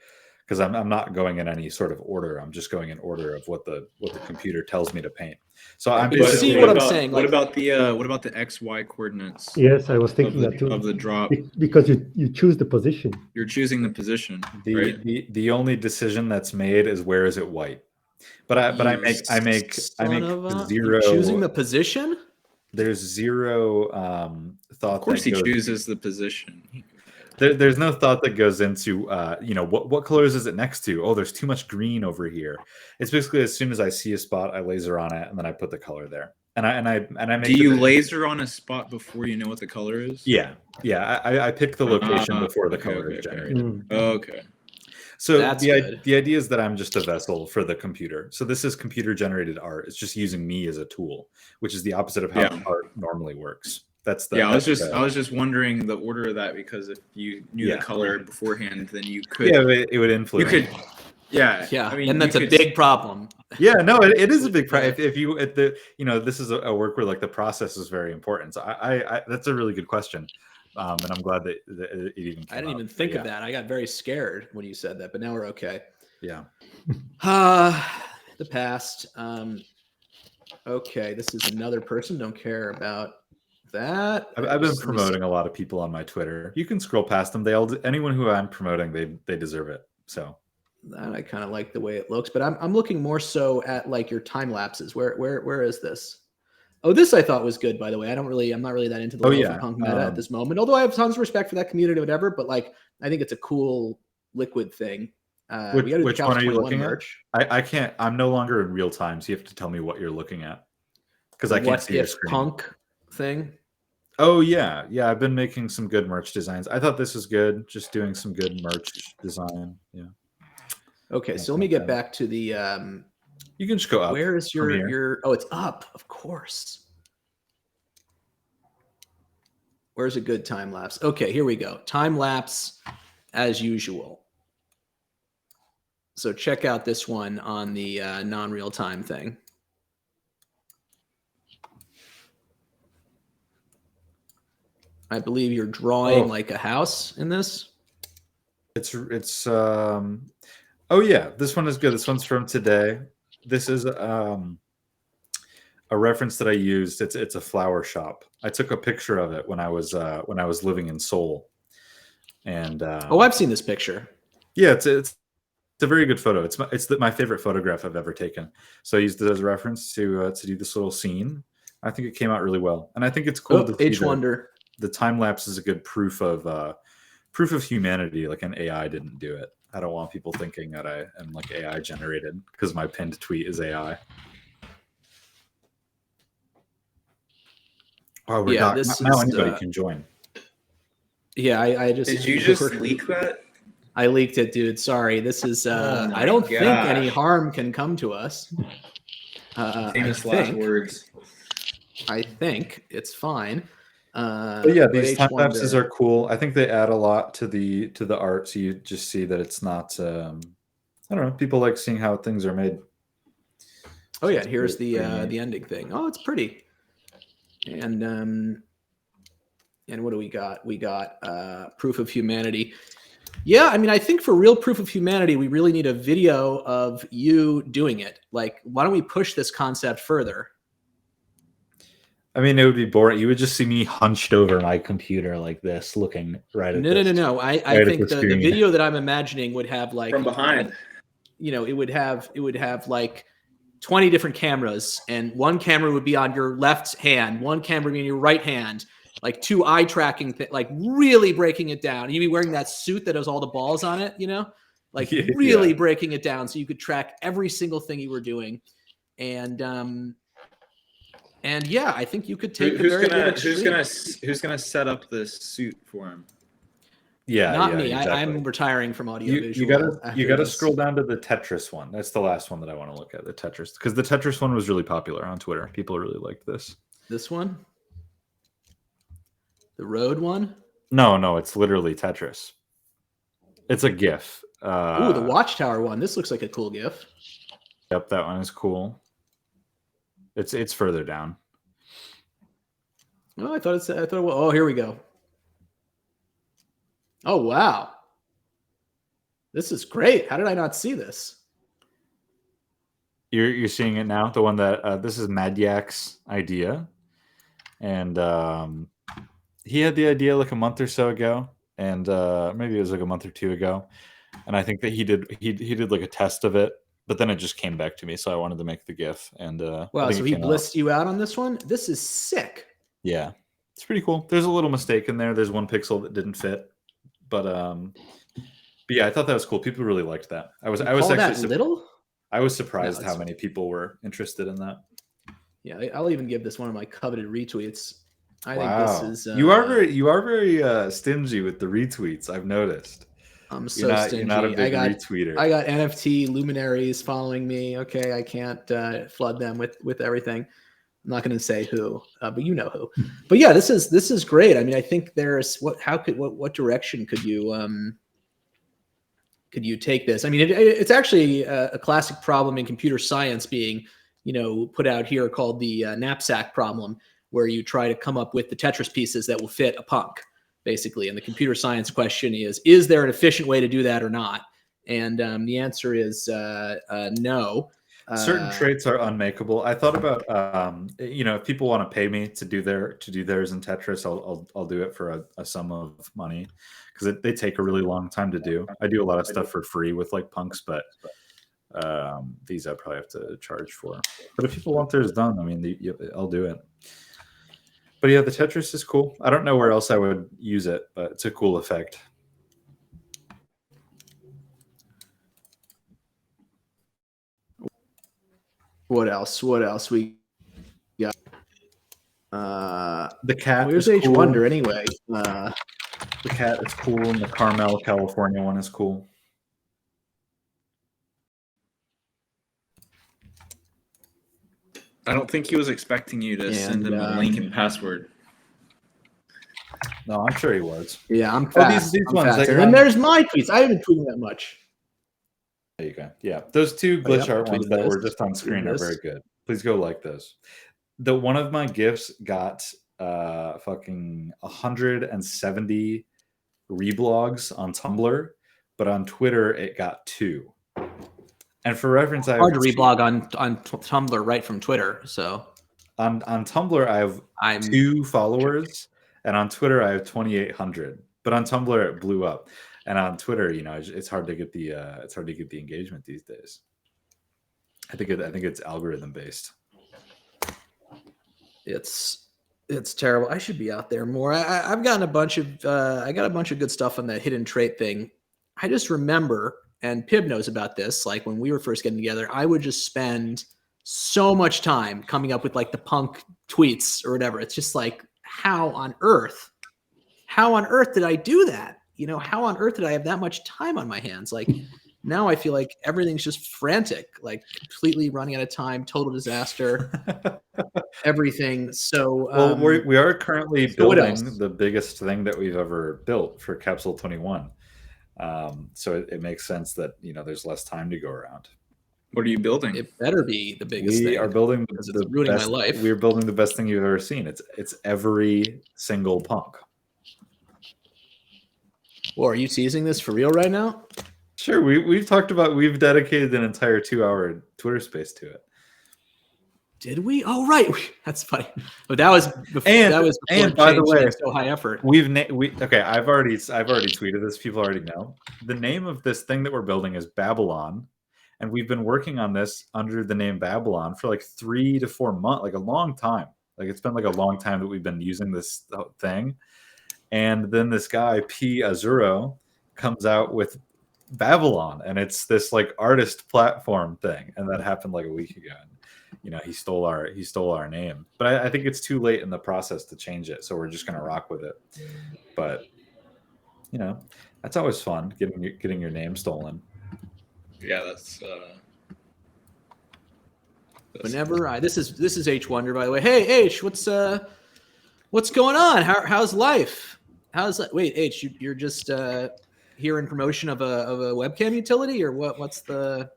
because I'm not going in any sort of order. I'm just going in order of what the computer tells me to paint. So I'm basically, see what I'm saying. What about the XY coordinates? Yes, I was thinking that too. Of the drop, because you choose the position. You're choosing the position. The only decision that's made is where is it white. But I make zero. You're choosing the position. There's zero thought. Of course, he chooses the position. There's no thought that goes into what colors is it next to? Oh, there's too much green over here. It's basically, as soon as I see a spot, I laser on it, and then I put the color there. and I make. Do you laser on a spot before you know what the color is? Yeah. I pick the location before the color is generated. Okay. So That's the good. idea is that I'm just a vessel for the computer. So this is computer generated art. It's just using me as a tool, which is the opposite of how art normally works. That's the I was just wondering the order of that, because if you knew the color beforehand, then you could it would influence. You could Yeah, I mean, and that's a big problem. Yeah, no, it is a big problem. If you at the this is a work where like the process is very important. So I that's a really good question, and I'm glad that it even. I didn't even think of that. I got very scared when you said that, but now we're okay. Yeah. The past. Okay, this is another person. Don't care about that. I've been promoting a lot of people on my Twitter. You can scroll past them. Anyone who I'm promoting, they deserve it. So. That I kind of like the way it looks, but I'm looking more so at like your time lapses. Where is this? Oh, this I thought was good, by the way. I'm not really that into the punk meta at this moment. Although I have tons of respect for that community, whatever. But like, I think it's a cool liquid thing. Which one are you looking at? I can't. I'm no longer in real time, so you have to tell me what you're looking at, because I can't see your screen. Punk thing. Oh yeah. I've been making some good merch designs. I thought this was good. Just doing some good merch design. Yeah. Okay, so let me get back to the. You can just go up. Where is your? Oh, it's up, of course. Where's a good time lapse? Okay, here we go. Time lapse, as usual. So check out this one on the non-real time thing. I believe you're drawing like a house in this. It's Oh yeah, this one is good. This one's from today. This is a reference that I used. It's a flower shop. I took a picture of it when I was living in Seoul. And I've seen this picture. Yeah, it's a very good photo. It's my favorite photograph I've ever taken. So I used it as a reference to do this little scene. I think it came out really well, and I think it's cool. Wonder. The time lapse is a good proof of humanity. Like an AI didn't do it. I don't want people thinking that I am like AI generated because my pinned tweet is AI. Oh, we're now anybody can join. Yeah, I just did you just leak that? I leaked it, dude. Sorry. This is I don't think any harm can come to us. Famous last words. I think it's fine. But yeah, these time lapses are cool. I think they add a lot to the art, so you just see that it's not. I don't know. People like seeing how things are made. Oh yeah, here's the ending thing. Oh, it's pretty. And what do we got? We got proof of humanity. Yeah, I mean, I think for real proof of humanity, we really need a video of you doing it. Like, why don't we push this concept further? I mean, it would be boring. You would just see me hunched over my computer like this, looking right at No. I think the video that I'm imagining would have like from behind. It would have like 20 different cameras, and one camera would be on your left hand, one camera would be on your right hand, like two eye tracking, like really breaking it down. You'd be wearing that suit that has all the balls on it, like really breaking it down so you could track every single thing you were doing. And yeah, I think you could take who's gonna set up this suit for him? Yeah, not me. Exactly. I'm retiring from audiovisual. You gotta scroll down to the Tetris one. That's the last one that I want to look at. The Tetris, because the Tetris one was really popular on Twitter. People really liked this. This one, the road one. No, it's literally Tetris. It's a GIF. The Watchtower one. This looks like a cool GIF. Yep, that one is cool. It's further down. Oh, I thought oh, here we go. Oh, wow. This is great. How did I not see this? You're seeing it now. The one that this is Madyak's idea, and he had the idea like a month or so ago, and maybe it was like a month or two ago, and I think that he did like a test of it. But then it just came back to me, so I wanted to make the GIF. And wow, so he blissed you out on this one? This is sick. Yeah, it's pretty cool. There's a little mistake in there. There's one pixel that didn't fit, but yeah, I thought that was cool. People really liked that. I was actually little. I was surprised how many people were interested in that. Yeah, I'll even give this one of my coveted retweets. I Wow. think this is you are very stingy with the retweets. I've noticed. I'm You're so stingy. not a big retweeter. I got NFT luminaries following me. Okay, I can't flood them with everything. I'm not going to say who, but you know who. But yeah, this is great. I mean, I think there's what direction could you take this? I mean, it's actually a classic problem in computer science being, put out here called the knapsack problem, where you try to come up with the Tetris pieces that will fit a punk, basically. And the computer science question is there an efficient way to do that or not? And the answer is no. Certain traits are unmakeable. I thought about, if people want to pay me to do theirs in Tetris, I'll do it for a sum of money, because they take a really long time to do. I do a lot of stuff for free with like punks, but these I probably have to charge for. But if people want theirs done, I mean, I'll do it. But yeah, the Tetris is cool. I don't know where else I would use it, but it's a cool effect. What else we got? The cat. Where's is H cool. Wonder anyway? The cat is cool, and the Carmel, California one is cool. I don't think he was expecting you to send him a link and password. No, I'm sure he was. Yeah, I'm fast. These I'm ones. fast. And then there's my tweets. I haven't tweeted that much. There you go. Yeah, those two glitch art ones that were just on screen are very good. Please go like those. One of my GIFs got fucking 170 reblogs on Tumblr, but on Twitter it got 2. And for reference, I hard to reblog on Tumblr right from Twitter. So on Tumblr I have 2 followers, and on Twitter I have 2,800. But on Tumblr it blew up, and on Twitter, it's hard to get the engagement these days. I think it's algorithm based. It's terrible. I should be out there more. I've gotten a bunch of I got a bunch of good stuff on that hidden trait thing. I just remember, and Pib knows about this, like when we were first getting together, I would just spend so much time coming up with like the punk tweets or whatever. It's just like, how on earth did I do that? How on earth did I have that much time on my hands? Like now I feel like everything's just frantic, like completely running out of time, total disaster, everything. So we are currently building the biggest thing that we've ever built for Capsule 21. So it makes sense that there's less time to go around. What are you building? It better be the biggest thing. We are building because it's ruining my life. We're building the best thing you've ever seen. It's every single punk. Well, are you teasing this for real right now? Sure. We've dedicated an entire 2-hour Twitter space to it. Did we? Oh, right. That's funny. But that was before. And by the way, so high effort. Okay. I've already tweeted this. People already know the name of this thing that we're building is Babylon, and we've been working on this under the name Babylon for like 3 to 4 months, like a long time. Like it's been like a long time that we've been using this thing, and then this guy P Azuro comes out with Babylon, and it's this like artist platform thing, and that happened like a week ago. He stole our name, but I think it's too late in the process to change it, so we're just gonna rock with it. But that's always fun, getting your name stolen. Yeah, that's whenever this is H Wonder, by the way. Hey H, what's going on? How's life? Wait, H, you're just here in promotion of a webcam utility, or what? What's the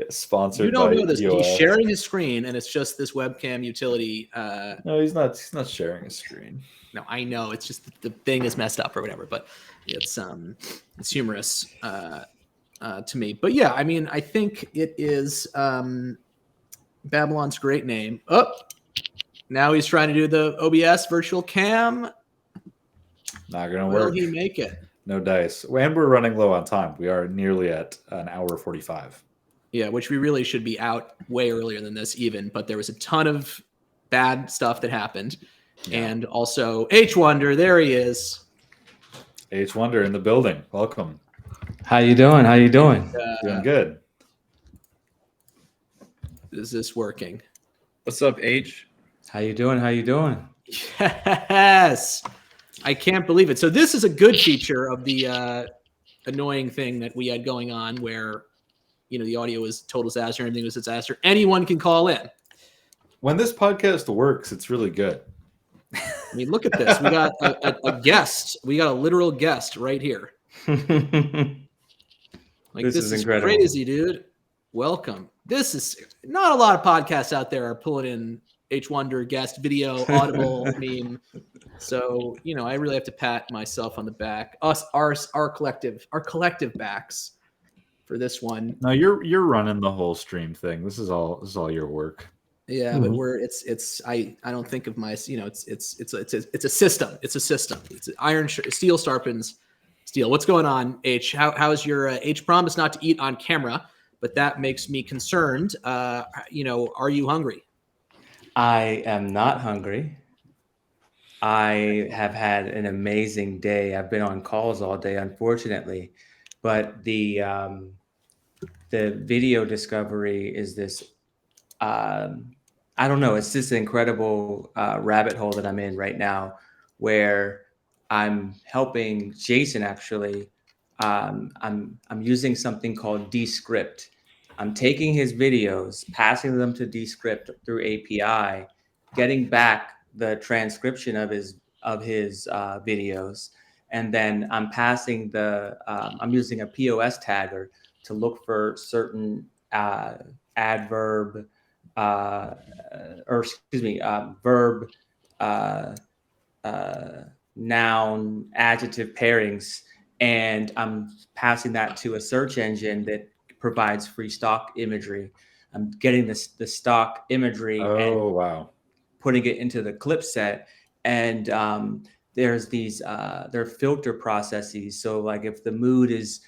sponsored? You don't by know this, but he's sharing his screen, and it's just this webcam utility. No, he's not sharing his screen. No, I know. It's just the thing is messed up or whatever, but it's humorous to me. But yeah, I mean, I think it is Babylon's great name. Oh, now he's trying to do the OBS virtual cam. Not gonna work. Will he make it? No dice. And we're running low on time. We are nearly at an hour 45. Yeah, which we really should be out way earlier than this even, but there was a ton of bad stuff that happened. Yeah. And also H Wonder, there he is. H Wonder in the building. Welcome. How you doing? Doing good. Is this working? What's up, H? How you doing? How you doing? Yes. I can't believe it. So this is a good feature of the annoying thing that we had going on where, the audio was total disaster, everything was a disaster. Anyone can call in. When this podcast works, it's really good. I mean, look at this. We got a guest. We got a literal guest right here. Like this is incredible. Crazy, dude. Welcome. This is not a lot of podcasts out there are pulling in H Wonder guest video, audible meme. So, I really have to pat myself on the back. Our collective backs for this one. No, you're running the whole stream thing. This is all your work. Yeah, but I don't think of my, it's a system. It's a system. It's steel sharpens steel. What's going on, H? How's your H promise not to eat on camera, but that makes me concerned. Are you hungry? I am not hungry. I have had an amazing day. I've been on calls all day, unfortunately, but the video discovery is this. I don't know. It's this incredible rabbit hole that I'm in right now, where I'm helping Jason. Actually, I'm using something called Descript. I'm taking his videos, passing them to Descript through API, getting back the transcription of his videos, and then I'm passing I'm using a POS tagger to look for certain verb, noun, adjective pairings, and I'm passing that to a search engine that provides free stock imagery. I'm getting the stock imagery and putting it into the clip set, and there's these there are filter processes. So like if the mood is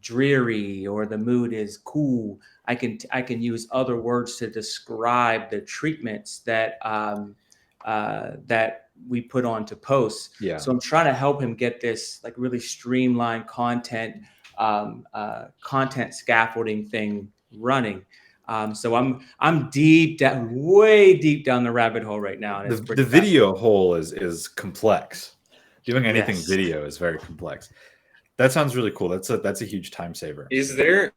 dreary or the mood is cool, I can use other words to describe the treatments that that we put onto posts. Yeah. So I'm trying to help him get this like really streamlined content scaffolding thing running. So I'm way deep down the rabbit hole right now. And the video hole is complex. Doing anything video is very complex. That sounds really cool. That's a huge time saver. Is there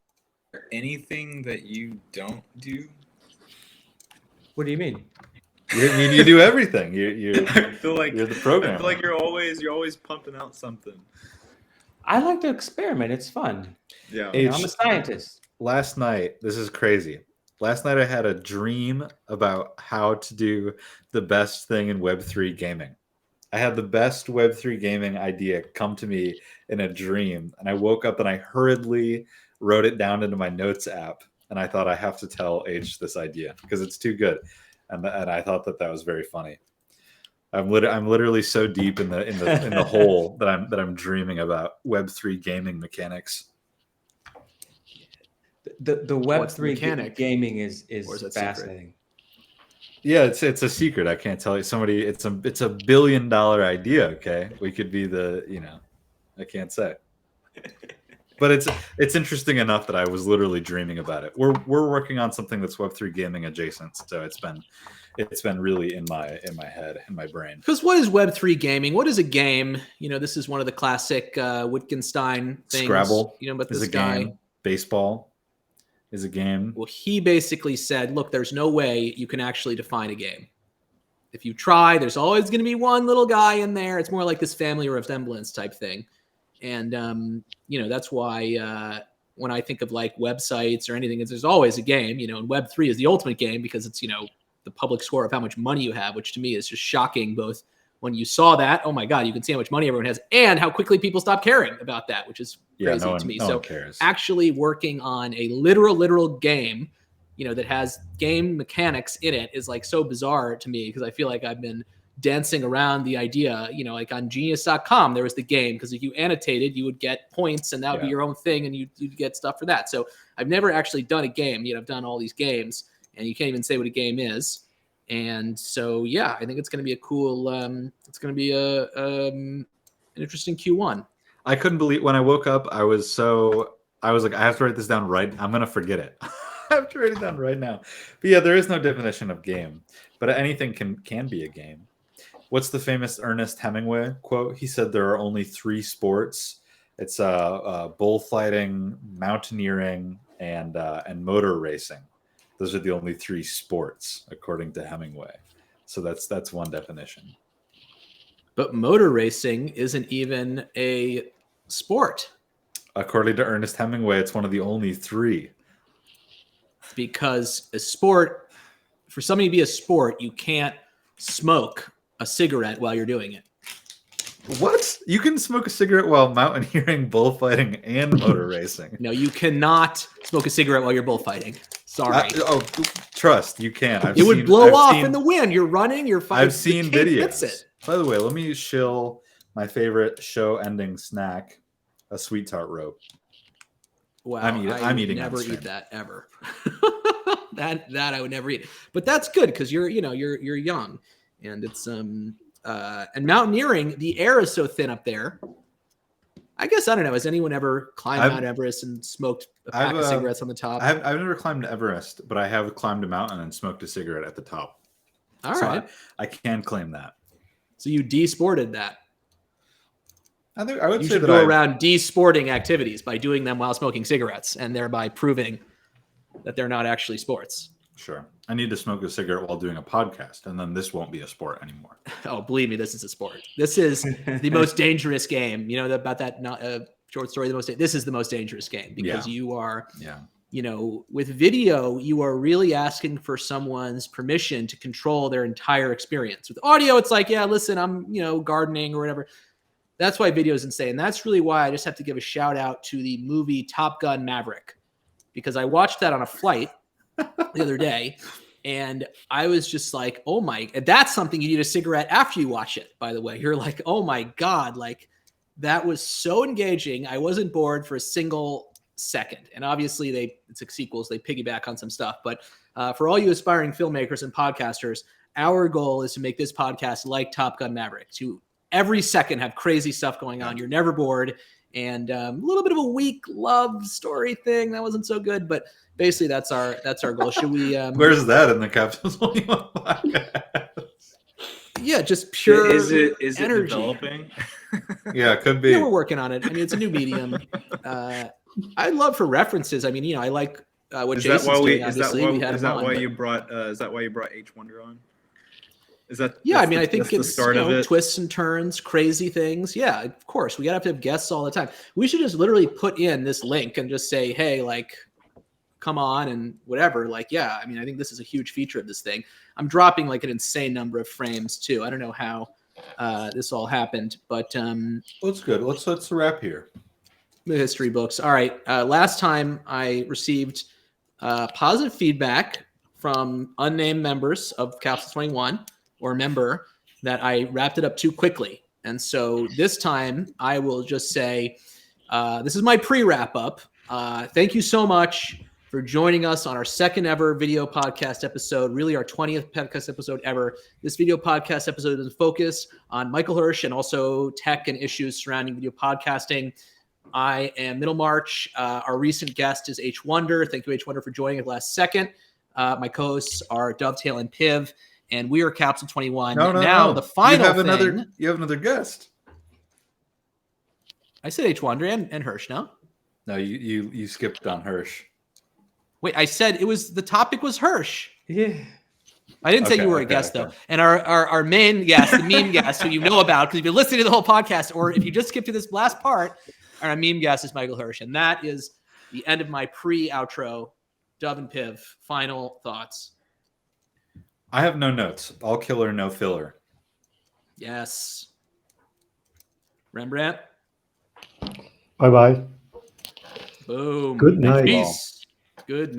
anything that you don't do? What do you mean? You do everything. I feel like you're the programmer. I feel like you're always pumping out something. I like to experiment. It's fun. Yeah. I'm a scientist. Last night, this is crazy. Last night I had a dream about how to do the best thing in Web3 gaming. I had the best Web3 gaming idea come to me in a dream, and I woke up and I hurriedly wrote it down into my notes app, and I thought I have to tell H this idea because it's too good, and I thought that was very funny. I'm literally so deep in the hole that I'm dreaming about Web3 gaming mechanics. The Web3 gaming is fascinating. Yeah, it's a secret. I can't tell you. Somebody, it's a $1 billion idea. Okay, we could be I can't say, but it's interesting enough that I was literally dreaming about it. We're working on something that's Web3 gaming adjacent, so it's been really in my head, in my brain. Because what is Web3 gaming? What is a game? This is one of the classic Wittgenstein things. Scrabble, but this is a guy, game. Baseball is a game. Well, he basically said, look, there's no way you can actually define a game. If you try, there's always going to be one little guy in there. It's more like this family resemblance type thing. And, that's why when I think of like websites or anything, there's always a game, and Web3 is the ultimate game because it's, the public score of how much money you have, which to me is just shocking. Both when you saw that, oh my God, you can see how much money everyone has and how quickly people stop caring about that, which is crazy to me. No one cares. Actually working on a literal game, that has game mechanics in it is like so bizarre to me because I feel like I've been dancing around the idea, like on genius.com, there was the game because if you annotated, you would get points and that would be your own thing and you'd get stuff for that. So I've never actually done a game, I've done all these games and you can't even say what a game is. And so, yeah, I think it's going to be a cool, it's going to be an interesting Q1. I couldn't believe when I woke up, I was like, I have to write this down right. I'm going to forget it. I'm writing it down right now. But yeah, there is no definition of game, but anything can be a game. What's the famous Ernest Hemingway quote? He said there are only 3 sports. It's bullfighting, mountaineering, and motor racing. Those are the only 3 sports, according to Hemingway. So that's one definition. But motor racing isn't even a sport. According to Ernest Hemingway, it's one of the only 3. Because a sport, for something to be a sport, you can't smoke a cigarette while you're doing it. What? You can smoke a cigarette while mountaineering, bullfighting, and motor racing. No, you cannot smoke a cigarette while you're bullfighting. Sorry. Trust, you can. It would blow off in the wind. You're running, you're fighting. I've seen videos. By the way, let me shill my favorite show-ending snack, a sweet tart rope. Wow, I'm eating. Never eat that ever. that I would never eat. But that's good because you're young, and it's and mountaineering. The air is so thin up there. I guess I don't know. Has anyone ever climbed Mount Everest and smoked a pack of cigarettes on the top? I've never climbed Everest, but I have climbed a mountain and smoked a cigarette at the top. All right, I can claim that. So you desported that. I would you say should that go around desporting activities by doing them while smoking cigarettes and thereby proving that they're not actually sports. Sure. I need to smoke a cigarette while doing a podcast, and then this won't be a sport anymore. Oh, believe me, this is a sport. This is the most dangerous game. You know about that short story. This is the most dangerous game because you are, with video, you are really asking for someone's permission to control their entire experience. With audio, it's like, yeah, listen, I'm, gardening or whatever. That's why video is insane. That's really why I just have to give a shout out to the movie Top Gun Maverick, because I watched that on a flight the other day, and I was just like, oh my, that's something you need a cigarette after you watch it, by the way. You're like, oh my God, like that was so engaging. I wasn't bored for a single second. And obviously it's like sequels, they piggyback on some stuff. But for all you aspiring filmmakers and podcasters, our goal is to make this podcast like Top Gun Maverick, to every second have crazy stuff going on. You're never bored. And a little bit of a weak love story thing that wasn't so good, but basically that's our goal. Should we? Where's that in the Capsules 21 podcast? Yeah, just pure. Is it energy. Developing? Yeah, it could be. Yeah, we're working on it. I mean, it's a new medium. I'd love for references. I mean, I like what Jason's doing. Obviously, is that why you brought H Wonder on? Is that? Yeah, I mean, I think it's twists and turns, crazy things. Yeah, of course. We gotta have guests all the time. We should just literally put in this link and just say, hey, like, come on and whatever. Like, yeah, I mean, I think this is a huge feature of this thing. I'm dropping like an insane number of frames too. I don't know how this all happened, but that's good. Let's wrap here. The history books. All right. Last time I received positive feedback from unnamed members of Capsule 21 or member that I wrapped it up too quickly. And so this time I will just say, this is my pre-wrap up. Thank you so much for joining us on our second ever video podcast episode, really our 20th podcast episode ever. This video podcast episode is focused on Michael Hirsch and also tech and issues surrounding video podcasting. I am Middlemarch. Our recent guest is H Wonder. Thank you, H Wonder, for joining at the last second. My co-hosts are Dovetail and Piv, and we are Capsule 21. No. The final you have another guest. I said H Wonder and Hirsch, no? No, you skipped on Hirsch. Wait, I said the topic was Hirsch. Yeah. I didn't say you were a guest, though. And our main guest, the meme guest, who you know about, because if you're listening to the whole podcast, or if you just skipped to this last part, our meme guest is Michael Hirsch. And that is the end of my pre-outro. Dove and Piv, final thoughts. I have no notes. All killer, no filler. Yes. Rembrandt. Bye-bye. Boom. Good night. Peace. Good night.